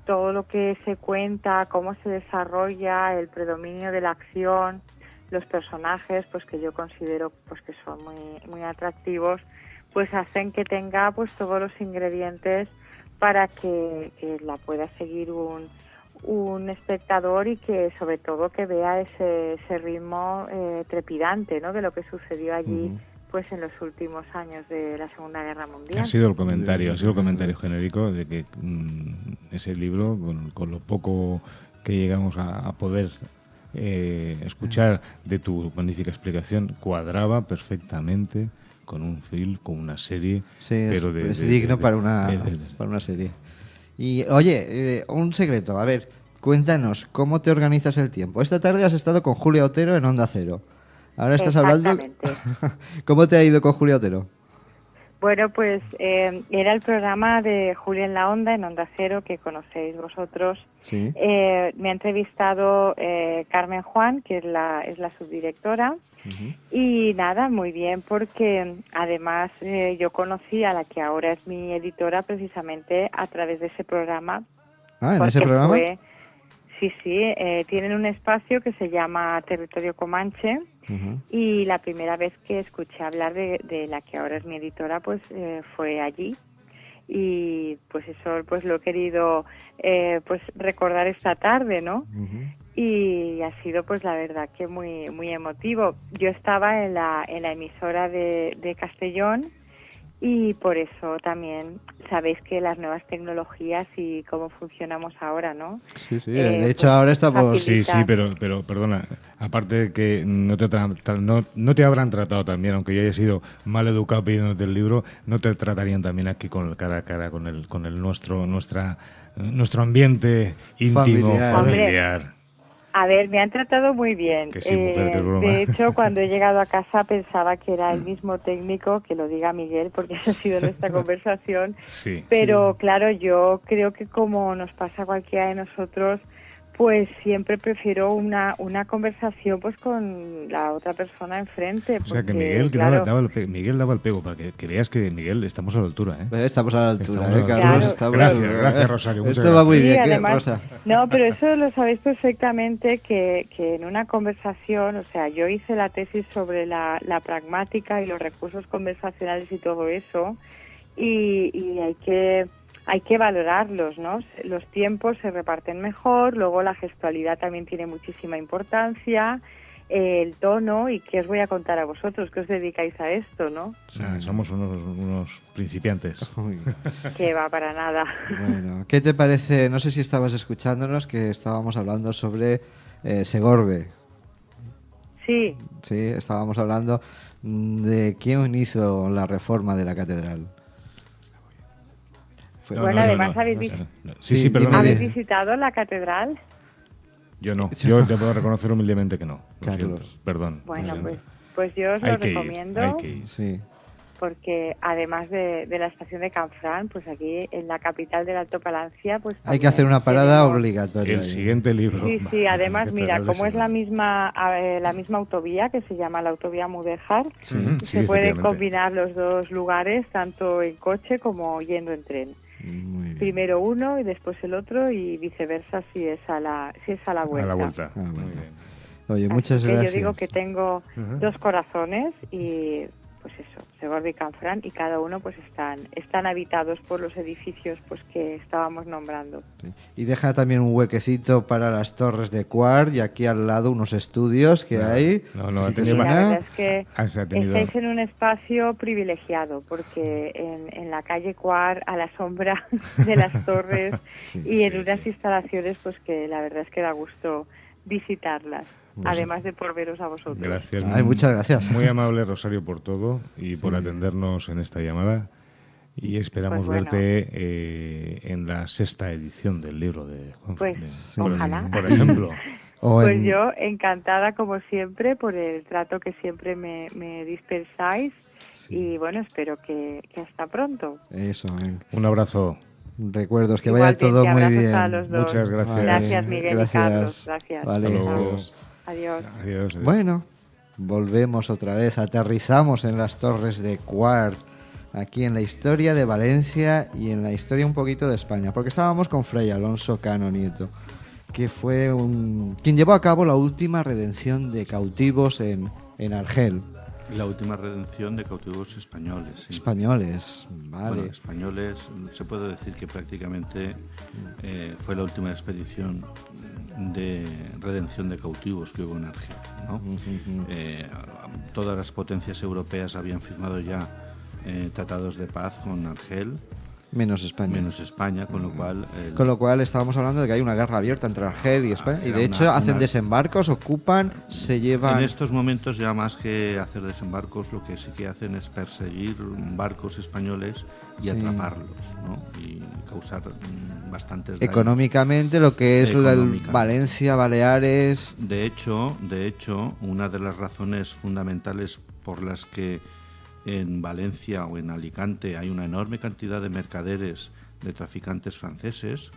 todo lo que se cuenta, cómo se desarrolla, el predominio de la acción, los personajes, pues que yo considero pues que son muy atractivos, pues hacen que tenga pues todos los ingredientes para que la pueda seguir un espectador y que sobre todo que vea ese ritmo trepidante, ¿no? De lo que sucedió allí pues en los últimos años de la Segunda Guerra Mundial. Ha sido el comentario genérico de que ese libro, con lo poco que llegamos a poder escuchar de tu magnífica explicación, cuadraba perfectamente con un film, con una serie. Sí, pero es digno para una serie. Y oye, un secreto, a ver, cuéntanos, ¿cómo te organizas el tiempo? Esta tarde has estado con Julia Otero en Onda Cero. Ahora estás hablando... ¿Cómo te ha ido con Julia Otero? Bueno, pues era el programa de Julia en la Onda, en Onda Cero, que conocéis vosotros. Sí. Me ha entrevistado Carmen Juan, que es la subdirectora. Y nada, muy bien, porque además yo conocí a la que ahora es mi editora precisamente a través de ese programa. Ah, ¿en ese programa? Sí, tienen un espacio que se llama Territorio Comanche. Y la primera vez que escuché hablar de la que ahora es mi editora, pues fue allí. Y pues eso pues lo he querido pues recordar esta tarde, ¿no? Y ha sido pues la verdad que muy muy emotivo. Yo estaba en la emisora de Castellón, y por eso también sabéis que las nuevas tecnologías y cómo funcionamos ahora, ¿no? Sí, de hecho ahora estamos... Sí, pero perdona, aparte de que no te habrán tratado también, aunque yo haya sido mal educado pidiéndote el libro, no te tratarían también aquí con el cara a cara, con el nuestro ambiente íntimo, familiar. A ver, me han tratado muy bien. Que sí, mujer, que es broma. De hecho, cuando he llegado a casa pensaba que era el mismo técnico, que lo diga Miguel, porque esa ha sido nuestra conversación. Sí. Pero claro, yo creo que como nos pasa a cualquiera de nosotros, pues siempre prefiero una conversación pues con la otra persona enfrente. O sea, que porque, Miguel claro, Miguel daba el pego, para que veas que, Miguel, estamos a la altura, ¿eh? Estamos a la altura, Estamos a la Carlos. altura. Gracias, Rosario. Muchas Esto va muy bien, además, Rosa. No, pero eso lo sabéis perfectamente, que en una conversación, o sea, yo hice la tesis sobre la pragmática y los recursos conversacionales y todo eso, y hay que valorarlos, ¿no? Los tiempos se reparten mejor, luego la gestualidad también tiene muchísima importancia, el tono, y qué os voy a contar a vosotros, que os dedicáis a esto, ¿no? O sea, somos unos principiantes. Que va para nada. Bueno, ¿qué te parece? No sé si estabas escuchándonos, que estábamos hablando sobre Segorbe. Sí. Sí, estábamos hablando de quién hizo la reforma de la catedral. Además habéis ¿habéis visitado la catedral? Yo no, yo te puedo reconocer humildemente que no. Carlos. Perdón. Bueno, pues yo os lo recomiendo. Hay que ir. Sí. Porque además de la estación de Canfrán, pues aquí en la capital del Alto Palancia, pues hay que hacer una parada obligatoria. El siguiente libro. Sí, además mira, como es la misma autovía, que se llama la autovía Mudéjar, se pueden combinar los dos lugares, tanto en coche como yendo en tren. Primero uno y después el otro, y viceversa si es a la vuelta. A la vuelta. Muy bien. Oye, muchas gracias. Yo digo que tengo dos corazones, y pues eso, Segorbe y Canfrán, y cada uno pues están habitados por los edificios pues que estábamos nombrando. Sí. Y deja también un huequecito para las torres de Quart, y aquí al lado unos estudios que hay. No, si la verdad es que estáis en un espacio privilegiado, porque en la calle Quart, a la sombra de las torres, y en unas instalaciones pues que la verdad es que da gusto visitarlas. Además de por veros a vosotros. Gracias. Muchas gracias. Muy amable, Rosario, por todo y por atendernos en esta llamada. Y esperamos verte en la 6ª edición del libro de Juan. Ojalá. Por ejemplo. Pues yo encantada, como siempre, por el trato que siempre me dispensáis. Y bueno, espero que hasta pronto. Eso. Un abrazo. Recuerdos, que vaya todo muy bien. A los dos. Muchas gracias. Gracias, Miguel y Carlos. Gracias. Vale. Adiós. Adiós. Bueno, volvemos otra vez, aterrizamos en las torres de Quart, aquí en la historia de Valencia y en la historia un poquito de España, porque estábamos con Fray Alonso Cano Nieto, que fue quien llevó a cabo la última redención de cautivos en Argel. La última redención de cautivos españoles. Sí. Españoles, vale. Bueno, españoles, se puede decir que prácticamente fue la última expedición de redención de cautivos que hubo en Argel, ¿no? Todas las potencias europeas habían firmado ya tratados de paz con Argel. Menos España. Con lo cual... Con lo cual estábamos hablando de que hay una guerra abierta entre Argel y España. Y de hecho hacen desembarcos, ocupan, se llevan... En estos momentos ya más que hacer desembarcos, lo que sí que hacen es perseguir barcos españoles y atraparlos, ¿no? Y causar bastantes daños. Económicamente lo que es Valencia, Baleares... De hecho, una de las razones fundamentales por las que en Valencia o en Alicante hay una enorme cantidad de mercaderes, de traficantes franceses,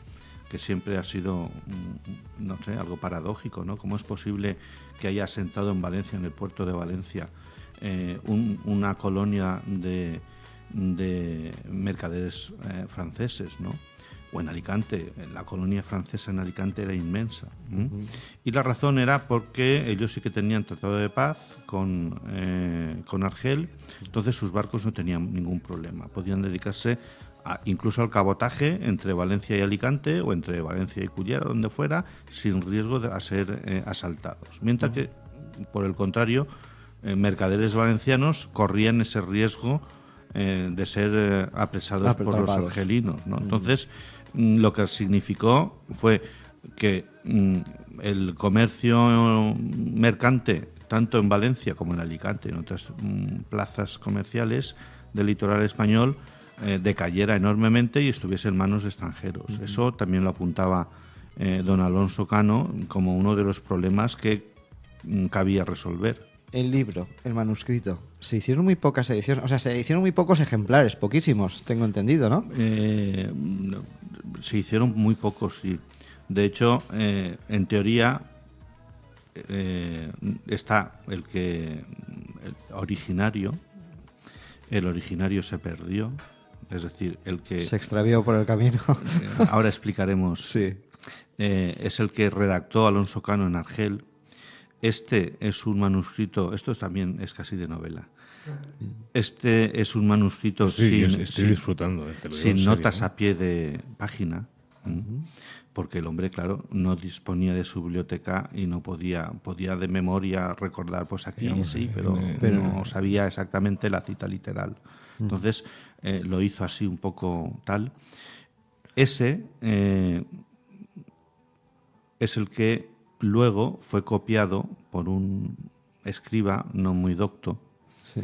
que siempre ha sido, no sé, algo paradójico, ¿no? ¿Cómo es posible que haya asentado en Valencia, en el puerto de Valencia, una colonia de mercaderes franceses, ¿no? o en Alicante. La colonia francesa en Alicante era inmensa. Y la razón era porque ellos sí que tenían tratado de paz con Argel, entonces sus barcos no tenían ningún problema. Podían dedicarse incluso al cabotaje entre Valencia y Alicante o entre Valencia y Cullera, donde fuera, sin riesgo de ser asaltados. Mientras que, por el contrario, mercaderes valencianos corrían ese riesgo de ser apresados por los argelinos, ¿no? Entonces, lo que significó fue que el comercio mercante, tanto en Valencia como en Alicante, en otras plazas comerciales del litoral español, decayera enormemente y estuviese en manos de extranjeros. Eso también lo apuntaba don Alonso Cano como uno de los problemas que cabía resolver. El libro, el manuscrito, se hicieron muy pocas ediciones, o sea, se hicieron muy pocos ejemplares, poquísimos, tengo entendido, ¿no? Se hicieron muy pocos, sí. De hecho, en teoría, está el originario se perdió, es decir, el que... Se extravió por el camino. Ahora explicaremos. Sí. Es el que redactó Alonso Cano en Argel. Este es un manuscrito, esto también es casi de novela. Este es un manuscrito estoy disfrutando, sin notas a pie de página, porque el hombre, claro, no disponía de su biblioteca y no podía de memoria recordar, pues aquí sí, pero no sabía exactamente la cita literal. Entonces lo hizo así un poco tal. Ese es el que luego fue copiado por un escriba no muy docto. Sí.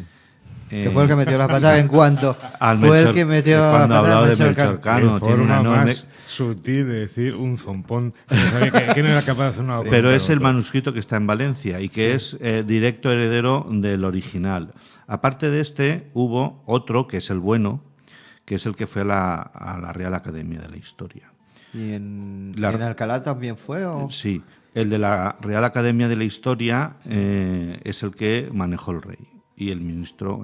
Que fue el que metió la pata en cuanto fue el que metió la pata. Cuando hablaba de Melchor Cano, tiene una enorme más sutil de decir un zompón que no era capaz de hacer una. Pero es el manuscrito que está en Valencia y que es directo heredero del original. Aparte de este, hubo otro que es el bueno, que es el que fue a la Real Academia de la Historia. ¿Y en Alcalá también fue? ¿O? Sí, el de la Real Academia de la Historia es el que manejó el rey y el ministro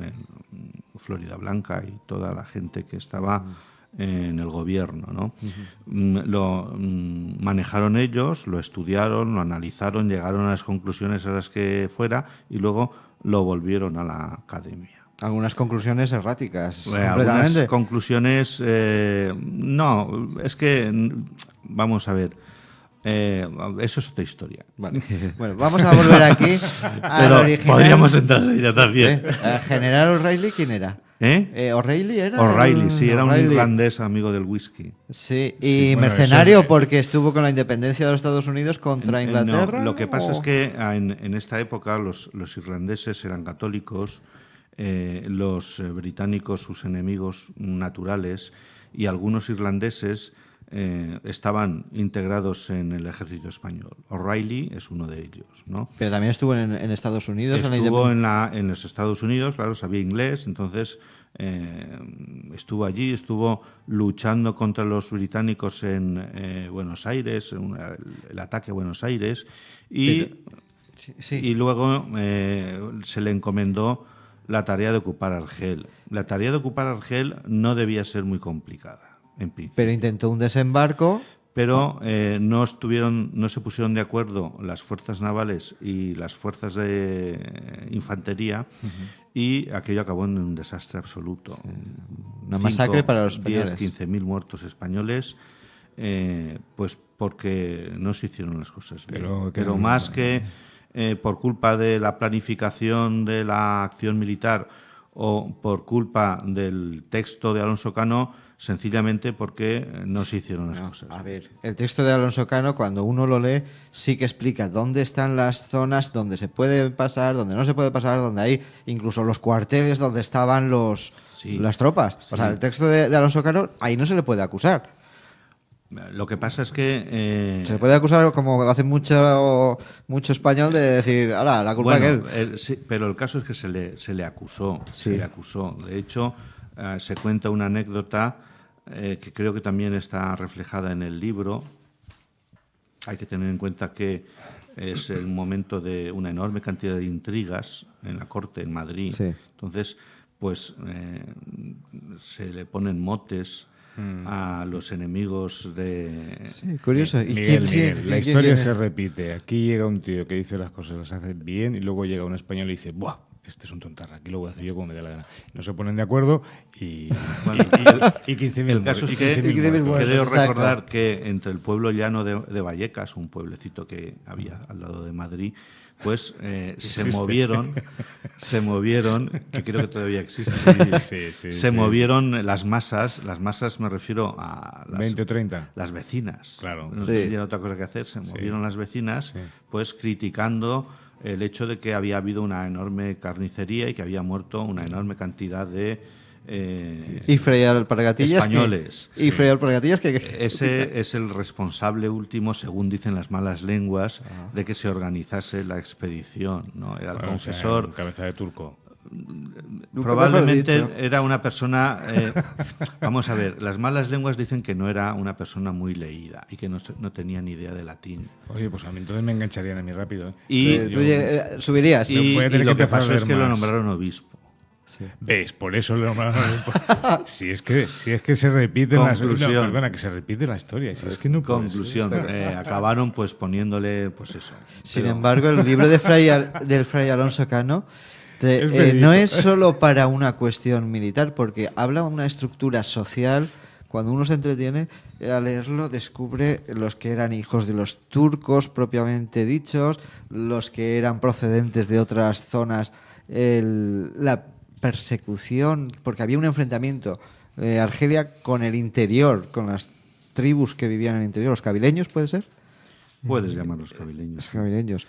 Florida Blanca y toda la gente que estaba en el gobierno, ¿no? Lo manejaron ellos, lo estudiaron, lo analizaron, llegaron a las conclusiones a las que fuera y luego lo volvieron a la Academia. Algunas conclusiones erráticas. Algunas conclusiones... no, es que... Vamos a ver. Eso es otra historia. Vale. Bueno, vamos a volver aquí al original. Podríamos entrar en ella también. ¿El general O'Reilly quién era? ¿O'Reilly era? O'Reilly, sí, era un irlandés amigo del whisky. Sí, y bueno, mercenario porque estuvo con la independencia de los Estados Unidos contra Inglaterra. No, lo que pasa es que en esta época los irlandeses eran católicos, los británicos sus enemigos naturales, y algunos irlandeses estaban integrados en el ejército español. O'Reilly es uno de ellos, ¿no? Pero también estuvo en Estados Unidos. Estuvo en los Estados Unidos, claro, sabía inglés, entonces estuvo allí, estuvo luchando contra los británicos en Buenos Aires, el ataque a Buenos Aires, y luego se le encomendó la tarea de ocupar Argel. La tarea de ocupar Argel no debía ser muy complicada. Pero intentó un desembarco. Pero no se pusieron de acuerdo las fuerzas navales y las fuerzas de infantería, y aquello acabó en un desastre absoluto. Sí. Una masacre para los españoles. 15.000 muertos españoles, pues porque no se hicieron las cosas bien. Pero más que por culpa de la planificación de la acción militar o por culpa del texto de Alonso Cano, sencillamente porque no se hicieron las cosas. A ver, el texto de Alonso Cano, cuando uno lo lee, sí que explica dónde están las zonas donde se puede pasar, donde no se puede pasar, donde hay incluso los cuarteles donde estaban las tropas. Sí. O sea, el texto de Alonso Cano, ahí no se le puede acusar. Lo que pasa es que... se le puede acusar, como hace mucho español, de decir, ahora, la culpa es él. Sí, pero el caso es que se le acusó. Sí. Se le acusó. De hecho, se cuenta una anécdota que creo que también está reflejada en el libro. Hay que tener en cuenta que es el momento de una enorme cantidad de intrigas en la corte en Madrid. Sí. Entonces, pues se le ponen motes a los enemigos de... Sí, curioso. ¿Y Miguel, quién la historia se repite. Aquí llega un tío que dice las cosas, las hace bien, y luego llega un español y dice, ¡buah! Este es un tontarra, aquí lo voy a hacer yo como me dé la gana. No se ponen de acuerdo y 15.000 El caso es que 15.000 muertos, creo exacto. recordar que entre el pueblo llano de Vallecas, un pueblecito que había al lado de Madrid, pues se movieron, que creo que todavía existe, se movieron las masas me refiero a las 20 o 30. las vecinas. Claro. No Sí. tenían otra cosa que hacer, se movieron las vecinas, pues criticando el hecho de que había habido una enorme carnicería y que había muerto una enorme cantidad de Y Fray Alpargatillas. españoles. Y Fray Alpargatillas que... Ese es el responsable último, según dicen las malas lenguas, de que se organizase la expedición, ¿no? Era el Bueno, confesor. o sea, cabeza de turco. Probablemente mejor dicho. era una persona... vamos a ver, las malas lenguas dicen que no era una persona muy leída y que no tenía ni idea de latín. Oye, pues a mí entonces me engancharían a mí rápido. ¿eh? Y, Tú subirías. y, voy a y tener lo que que empezar a pasó leer es que lo más. nombraron obispo. ¿Ves? Por eso lo nombraron. si es que se repite Conclusión. no, perdona, que se repite la historia. Si es que no puede Conclusión, ser. acabaron pues poniéndole pues eso. Sin Pero- embargo, el libro de del Fray Alonso Cano Es verídico. no es solo para una cuestión militar, porque habla de una estructura social. Cuando uno se entretiene, al leerlo descubre los que eran hijos de los turcos propiamente dichos, los que eran procedentes de otras zonas, la persecución, porque había un enfrentamiento Argelia con el interior, con las tribus que vivían en el interior, los cabileños, ¿puede ser? Puedes llamarlos cabileños. Los cabileños.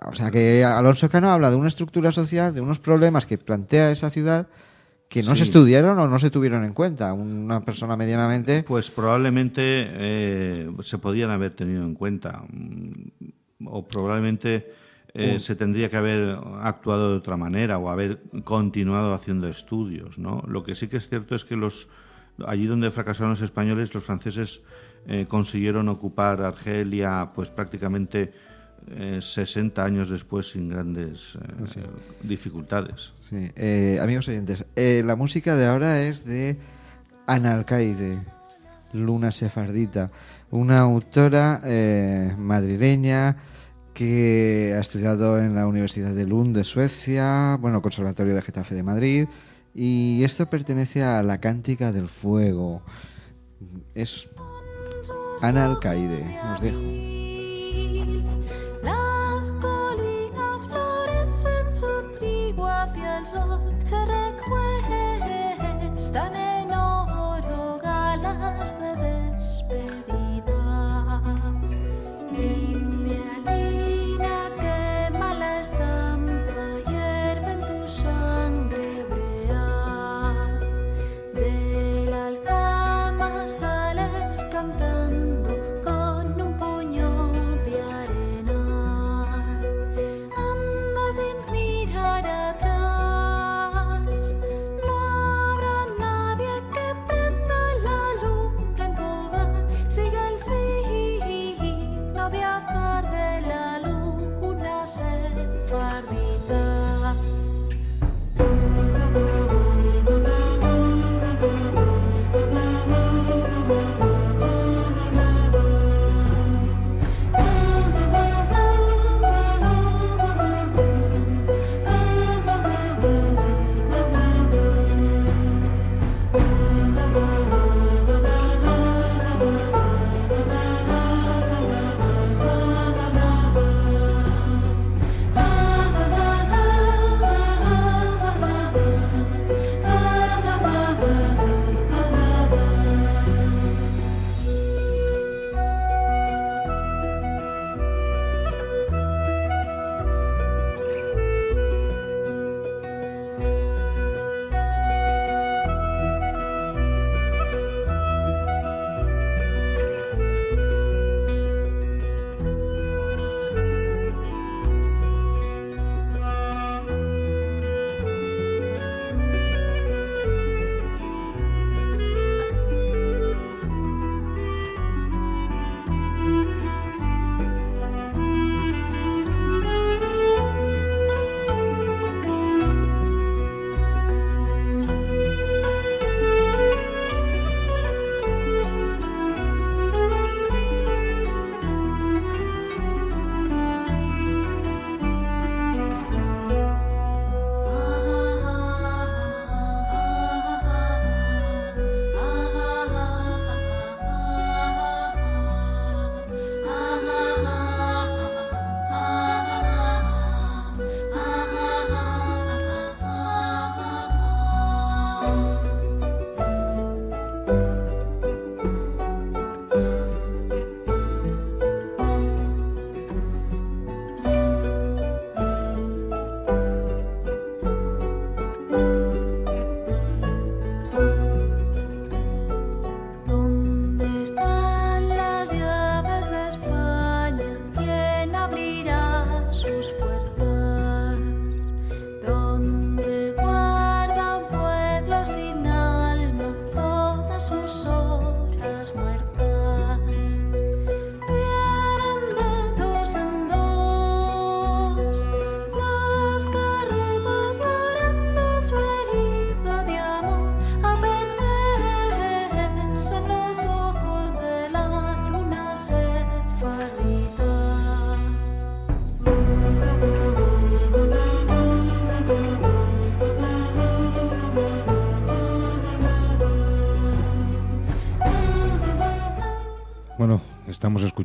O sea que Alonso Cano habla de una estructura social, de unos problemas que plantea esa ciudad que no Sí. se estudiaron o no se tuvieron en cuenta. Una persona medianamente... Pues probablemente se podían haber tenido en cuenta o probablemente se tendría que haber actuado de otra manera o haber continuado haciendo estudios, ¿no? Lo que sí que es cierto es que allí donde fracasaron los españoles, los franceses consiguieron ocupar Argelia pues prácticamente 60 años después sin grandes dificultades. Sí. Amigos oyentes, la música de ahora es de Ana Alcaide, Luna Sefardita, una autora madrileña que ha estudiado en la Universidad de Lund de Suecia, bueno, Conservatorio de Getafe de Madrid, y esto pertenece a La Cántica del Fuego. Es Ana Alcaide, os dejo. Las colinas florecen su trigo hacia el sol, se recuestan en oro galas de despedida. Dime, Alina, qué mala estampa hierve en tu sangre brea. De la alcama sales cantando con un puño de arena. Anda sin mirar atrás, no habrá nadie que prenda la lumbre en tu hogar. Sigue el signo de azar de la luna sefardita.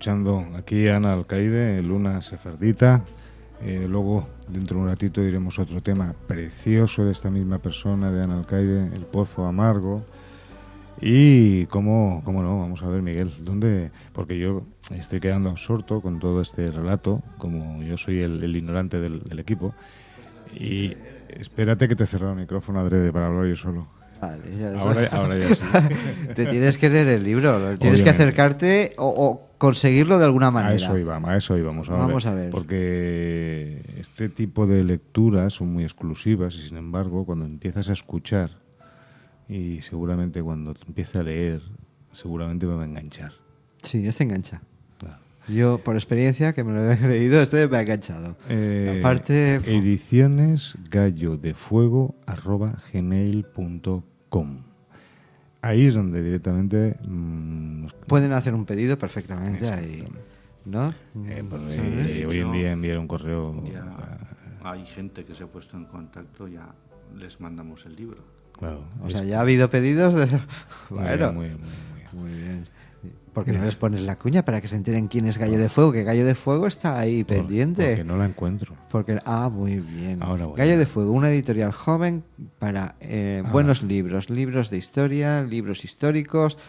escuchando aquí a Ana Alcaide, Luna Sefardita. Luego, dentro de un ratito, diremos otro tema precioso de esta misma persona, de Ana Alcaide, El Pozo Amargo. Y cómo no, vamos a ver, Miguel, ¿dónde? Porque yo estoy quedando absorto con todo este relato, como yo soy el ignorante del equipo. Y espérate que te he cerrado el micrófono adrede para hablar yo solo. Vale, Ahora ya sí. Te tienes que leer el libro, tienes que acercarte o conseguirlo de alguna manera. A eso íbamos. Vamos a ver. Porque este tipo de lecturas son muy exclusivas y, sin embargo, cuando empiezas a escuchar y seguramente cuando empiece a leer, seguramente me va a enganchar. Sí, este engancha. Claro. Yo, por experiencia, que me lo he leído, este me ha enganchado. Aparte... Ediciones gallodefuego@gmail.com. Ahí es donde directamente pueden hacer un pedido perfectamente ahí, ¿no? Hoy en día enviar un correo. Ya hay gente que se ha puesto en contacto, ya les mandamos el libro. Claro. O sea, ya ha habido pedidos de... Bueno, muy bien. ¿Por qué no les pones la cuña para que se enteren quién es Gallo de Fuego? Que Gallo de Fuego está ahí pendiente. Porque no la encuentro. Muy bien. Ahora voy. Gallo de Fuego, una editorial joven para buenos libros de historia, libros históricos,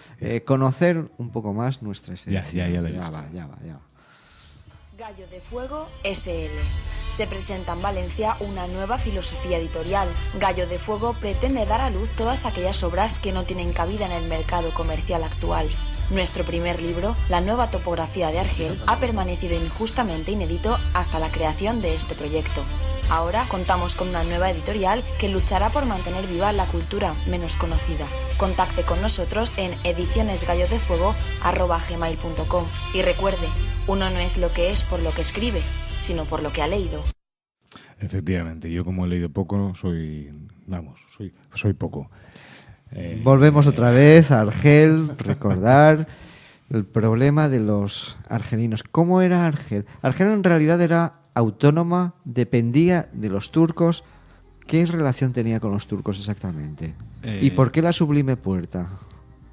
conocer un poco más nuestra esencia. Ya va. Gallo de Fuego SL. Se presenta en Valencia una nueva filosofía editorial. Gallo de Fuego pretende dar a luz todas aquellas obras que no tienen cabida en el mercado comercial actual. Nuestro primer libro, La nueva topografía de Argel, ha permanecido injustamente inédito hasta la creación de este proyecto. Ahora contamos con una nueva editorial que luchará por mantener viva la cultura menos conocida. Contacte con nosotros en edicionesgallodefuego@gmail.com y recuerde, uno no es lo que es por lo que escribe, sino por lo que ha leído. Efectivamente, yo como he leído poco, soy poco. Volvemos otra vez a Argel, recordar el problema de los argelinos. ¿Cómo era Argel? Argel en realidad era autónoma, dependía de los turcos. ¿Qué relación tenía con los turcos exactamente? ¿Y por qué la Sublime Puerta?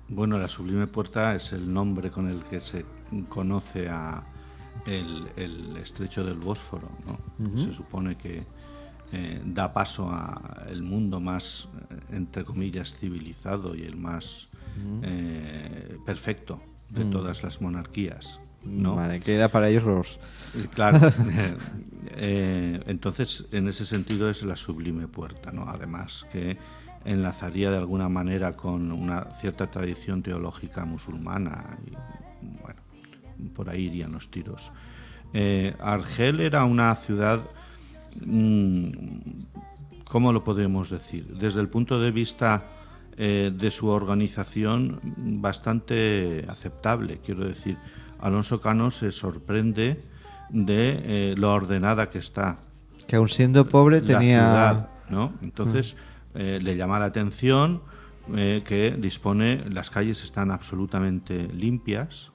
Bueno, la Sublime Puerta es el nombre con el que se conoce a el estrecho del Bósforo, ¿no? Uh-huh. Se supone que da paso a el mundo más, entre comillas, civilizado y el más perfecto de todas las monarquías, ¿no? Vale, que era para ellos los... Claro. Entonces, en ese sentido es la Sublime Puerta, ¿no? Además que enlazaría de alguna manera con una cierta tradición teológica musulmana y, bueno, por ahí irían los tiros. Argel era una ciudad, ¿cómo lo podemos decir? Desde el punto de vista de su organización, bastante aceptable. Quiero decir, Alonso Cano se sorprende de lo ordenada que está. Que aun siendo pobre la tenía... ciudad, ¿no? Entonces le llama la atención que las calles están absolutamente limpias.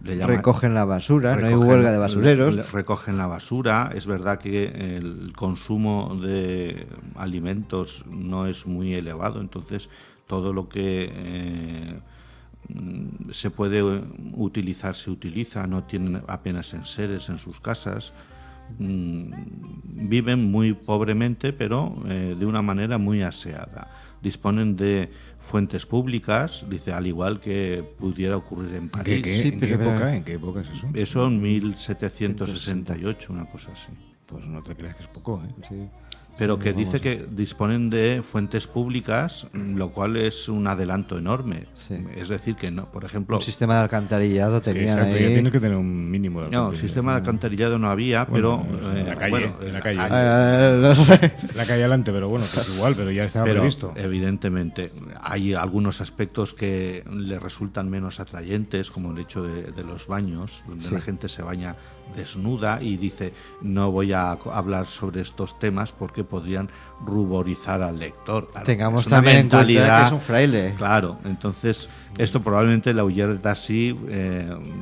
Recogen la basura, no hay huelga de basureros. Recogen la basura. Es verdad que el consumo de alimentos no es muy elevado, entonces todo lo que se puede utilizar se utiliza. No tienen apenas enseres en sus casas. Viven muy pobremente, pero de una manera muy aseada. Disponen de fuentes públicas, dice, al igual que pudiera ocurrir en París. ¿En qué época es eso? Eso en 1768, una cosa así. Pues no te creas que es poco, ¿eh? Sí. Pero que dice que disponen de fuentes públicas, lo cual es un adelanto enorme. Sí. Es decir, que no, por ejemplo... Un sistema de alcantarillado tenían exacto, ahí. ya tienes que tener un mínimo de alcantarillado. No, sistema de alcantarillado no había, bueno, pero... en la calle, en la calle. No sé. La calle adelante, pero bueno, que es igual, pero ya estaba Pero, previsto. evidentemente, hay algunos aspectos que le resultan menos atrayentes, como el hecho de los baños, donde la gente se baña desnuda y dice, no voy a hablar sobre estos temas porque podrían ruborizar al lector. Claro, tengamos es una también en cuenta mentalidad, que es un fraile. Claro, entonces esto probablemente la Tassi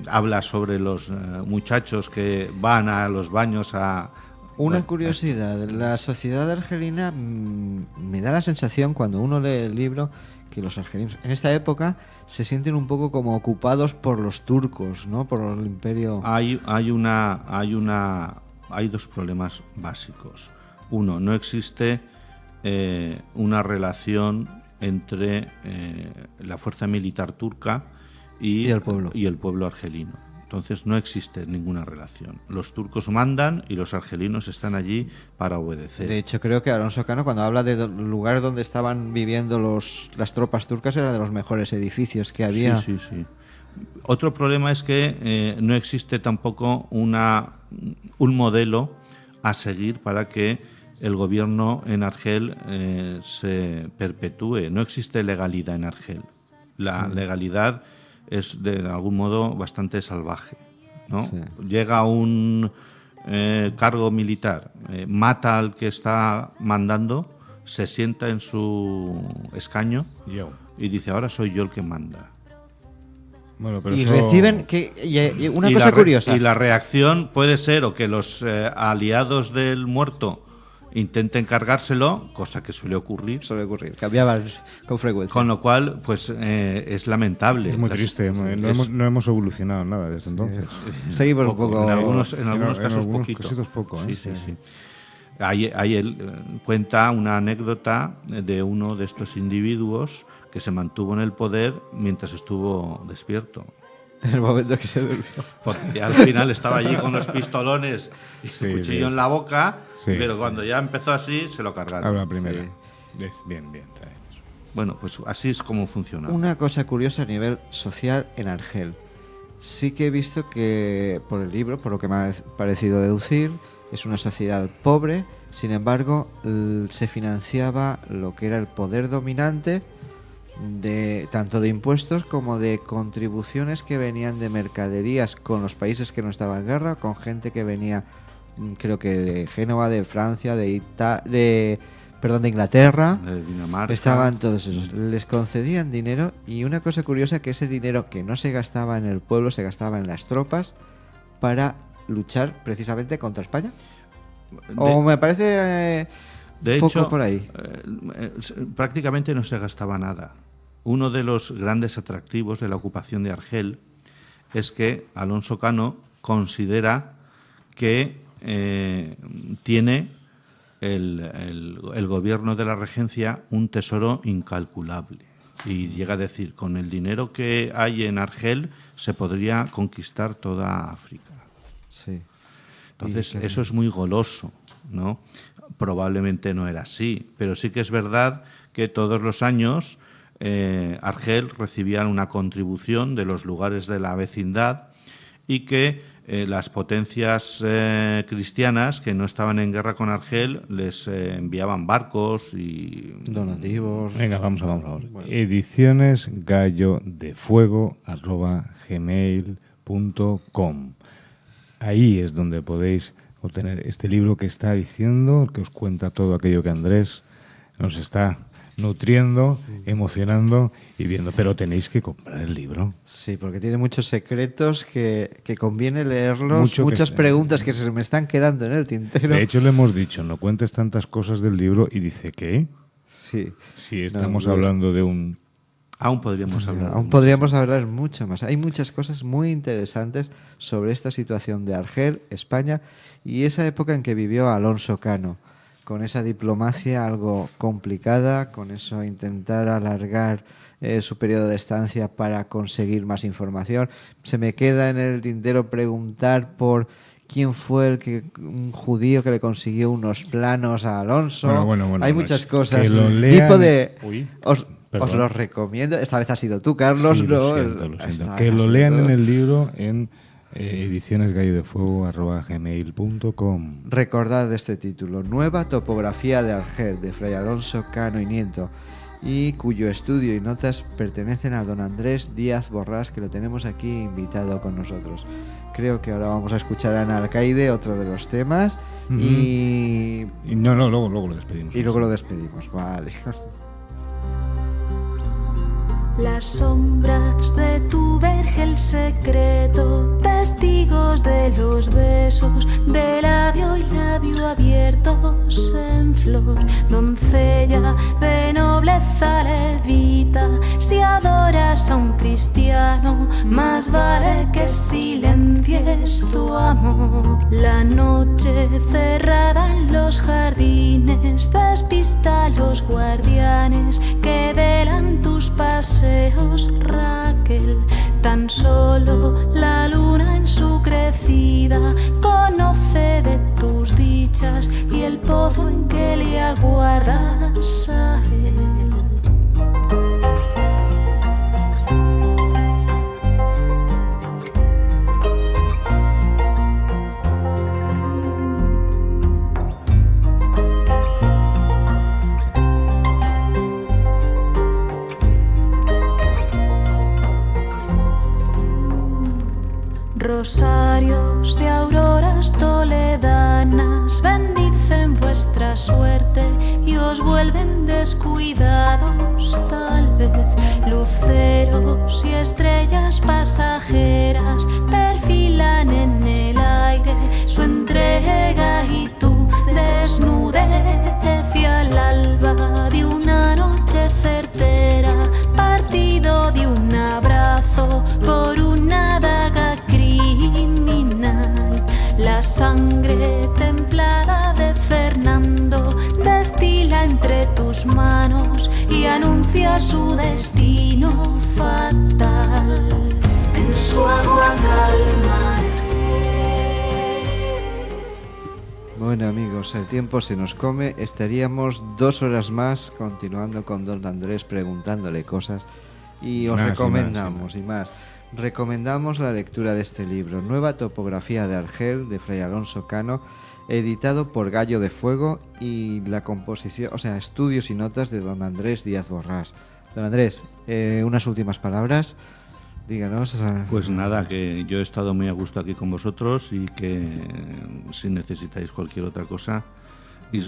habla sobre los muchachos que van a los baños a... Una curiosidad, la sociedad argelina me da la sensación cuando uno lee el libro que los argelinos en esta época se sienten un poco como ocupados por los turcos, ¿no? Por el imperio. Hay dos problemas básicos. Uno, no existe una relación entre la fuerza militar turca y el pueblo argelino. Entonces no existe ninguna relación. Los turcos mandan y los argelinos están allí para obedecer. De hecho, creo que Alonso Cano, cuando habla del lugar donde estaban viviendo las tropas turcas, era de los mejores edificios que había. Sí. Otro problema es que no existe tampoco un modelo a seguir para que el gobierno en Argel se perpetúe. No existe legalidad en Argel. La legalidad es de algún modo bastante salvaje, ¿no? Sí. Llega un cargo militar, mata al que está mandando, se sienta en su escaño y dice, ahora soy yo el que manda. Bueno, pero y reciben una cosa curiosa. Y la reacción puede ser o que los aliados del muerto intenten cargárselo, cosa que suele ocurrir. Cambiaban con frecuencia. Con lo cual, pues es lamentable. Es muy triste, no hemos evolucionado nada desde entonces. Seguimos un poco. En algunos casos poquito. Sí. Ahí él cuenta una anécdota de uno de estos individuos que se mantuvo en el poder mientras estuvo despierto. En el momento que se durmió. Porque al final estaba allí con los pistolones y el cuchillo en la boca, pero cuando ya empezó así, se lo cargaron. Habla primero. Sí. Bien. Bueno, pues así es como funciona. Una cosa curiosa a nivel social en Argel. Sí que he visto que, por el libro, por lo que me ha parecido deducir, es una sociedad pobre, sin embargo, se financiaba lo que era el poder dominante, tanto de impuestos como de contribuciones que venían de mercaderías con los países que no estaban en guerra, con gente que venía, creo que de Génova, de Francia, de Inglaterra, de Dinamarca. Estaban todos esos. Les concedían dinero, y una cosa curiosa, que ese dinero que no se gastaba en el pueblo, se gastaba en las tropas para luchar precisamente contra España. O me parece de poco hecho, por ahí. Prácticamente no se gastaba nada. Uno de los grandes atractivos de la ocupación de Argel es que Alonso Cano considera que tiene el gobierno de la regencia un tesoro incalculable. Y llega a decir, con el dinero que hay en Argel se podría conquistar toda África. Sí. Entonces, eso es muy goloso, ¿no? Probablemente no era así, pero sí que es verdad que todos los años Argel recibía una contribución de los lugares de la vecindad y que las potencias cristianas que no estaban en guerra con Argel les enviaban barcos y donativos. Venga, vamos a ver. Bueno. Ediciones gallodefuego@gmail.com. Ahí es donde podéis obtener este libro que está diciendo, que os cuenta todo aquello que Andrés nos está nutriendo, emocionando y viendo. Pero tenéis que comprar el libro. Sí, porque tiene muchos secretos que conviene leerlos. Muchas preguntas que se me están quedando en el tintero. De hecho, le hemos dicho, no cuentes tantas cosas del libro, y dice, ¿qué? Sí. Si estamos hablando de un... Aún podríamos hablar. Aún podríamos hablar mucho más. Hay muchas cosas muy interesantes sobre esta situación de Argel, España, y esa época en que vivió Alonso Cano, con esa diplomacia algo complicada, con eso intentar alargar su periodo de estancia para conseguir más información. Se me queda en el tintero preguntar por quién fue un judío que le consiguió unos planos a Alonso. Bueno, hay muchas cosas. Que lo lean... tipo de... Perdón. Os los recomiendo. Esta vez has sido tú, Carlos. Sí, lo siento. Que lo lean en el libro en edicionesgallodefuego@gmail.com. Recordad este título: Nueva topografía de Argel, de Fray Alonso Cano y Nieto, y cuyo estudio y notas pertenecen a don Andrés Díaz Borrás, que lo tenemos aquí invitado con nosotros. Creo que ahora vamos a escuchar a Ana Alcaide, otro de los temas, y luego lo despedimos. Y luego lo despedimos, vale. Las sombras de tu vergel secreto, testigos de los besos, de labio y labio abiertos en flor. Doncella de nobleza levita, si adoras a un cristiano, más vale que silencies tu amor. La noche cerrada en los jardines despista a los guardianes que velan tus paseos, Raquel. Tan solo la luna en su crecida conoce de tus dichas y el pozo en que le aguardas a él. Rosarios de auroras toledanas bendicen vuestra suerte y os vuelven descuidados tal vez. Luceros y estrellas pasajeras perfilan en el aire su entrega y tu desnudez, y al alba de una noche certera, partido de un abrazo por una daga criminal. La sangre templada de Fernando destila entre tus manos y anuncia su destino fatal. En su agua calmaré. Bueno, amigos, el tiempo se nos come. Estaríamos 2 horas más continuando con don Andrés preguntándole cosas y os recomendamos y más. Recomendamos la lectura de este libro, Nueva topografía de Argel, de Fray Alonso Cano, editado por Gallo de Fuego, y la composición, o sea, estudios y notas de don Andrés Díaz Borrás. Don Andrés, unas últimas palabras, díganos. Pues nada, que yo he estado muy a gusto aquí con vosotros y que si necesitáis cualquier otra cosa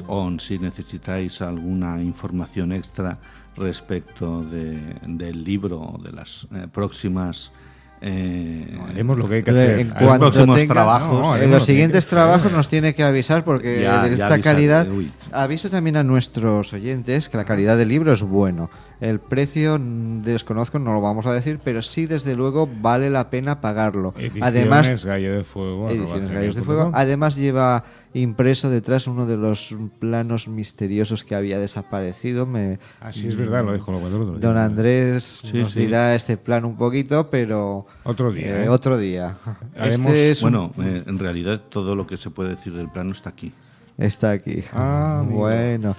o si necesitáis alguna información extra respecto del libro o de las próximas haremos lo que hay que hacer en cuanto próximos trabajos. En los siguientes trabajos nos tiene que avisar, porque de esta calidad. Aviso también a nuestros oyentes que la calidad del libro es bueno. El precio desconozco, no lo vamos a decir, pero sí, desde luego, vale la pena pagarlo. Además, Gallo de Fuego, Ediciones Gallos de Fuego. Además lleva impreso detrás uno de los planos misteriosos que había desaparecido. Así es verdad, lo dijo don Andrés nos dirá este plano un poquito, pero otro día. Otro día. En realidad todo lo que se puede decir del plano está aquí. Está aquí. Bueno,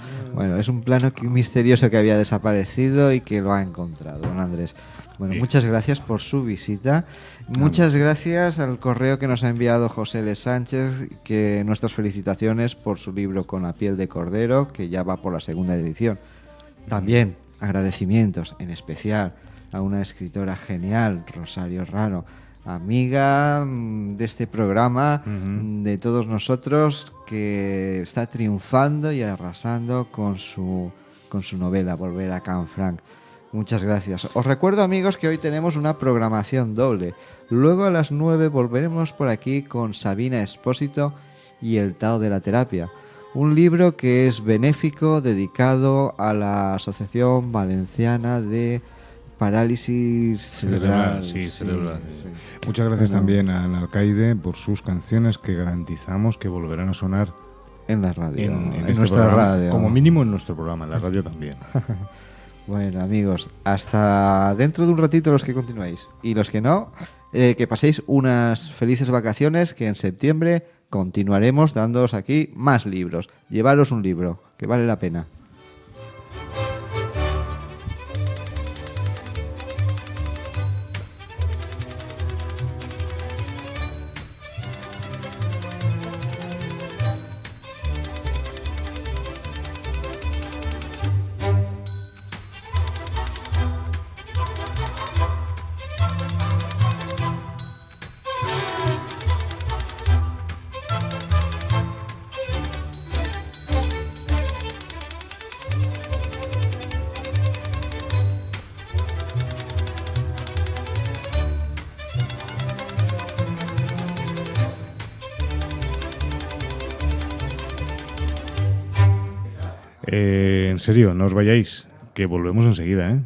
es un plano misterioso que había desaparecido y que lo ha encontrado don Andrés. Bueno, muchas gracias por su visita. Muchas gracias al correo que nos ha enviado José L. Sánchez, que nuestras felicitaciones por su libro Con la piel de cordero, que ya va por la 2ª edición. También agradecimientos, en especial a una escritora genial, Rosario Rano, amiga de este programa, de todos nosotros, que está triunfando y arrasando con su novela Volver a Canfranc. Muchas gracias. Os recuerdo, amigos, que hoy tenemos una programación doble. Luego a las 9 volveremos por aquí con Sabina Espósito y El Tao de la Terapia, un libro que es benéfico, dedicado a la Asociación Valenciana de Parálisis Cerebral. Cerebral. Muchas gracias también al alcaide por sus canciones, que garantizamos que volverán a sonar en la radio, en este nuestra programa, radio. Como mínimo en nuestro programa, en la radio también. Bueno, amigos, hasta dentro de un ratito los que continuáis. Y los que no, que paséis unas felices vacaciones, que en septiembre continuaremos dándoos aquí más libros. Llevaros un libro, que vale la pena. En serio, no os vayáis, que volvemos enseguida, ¿eh?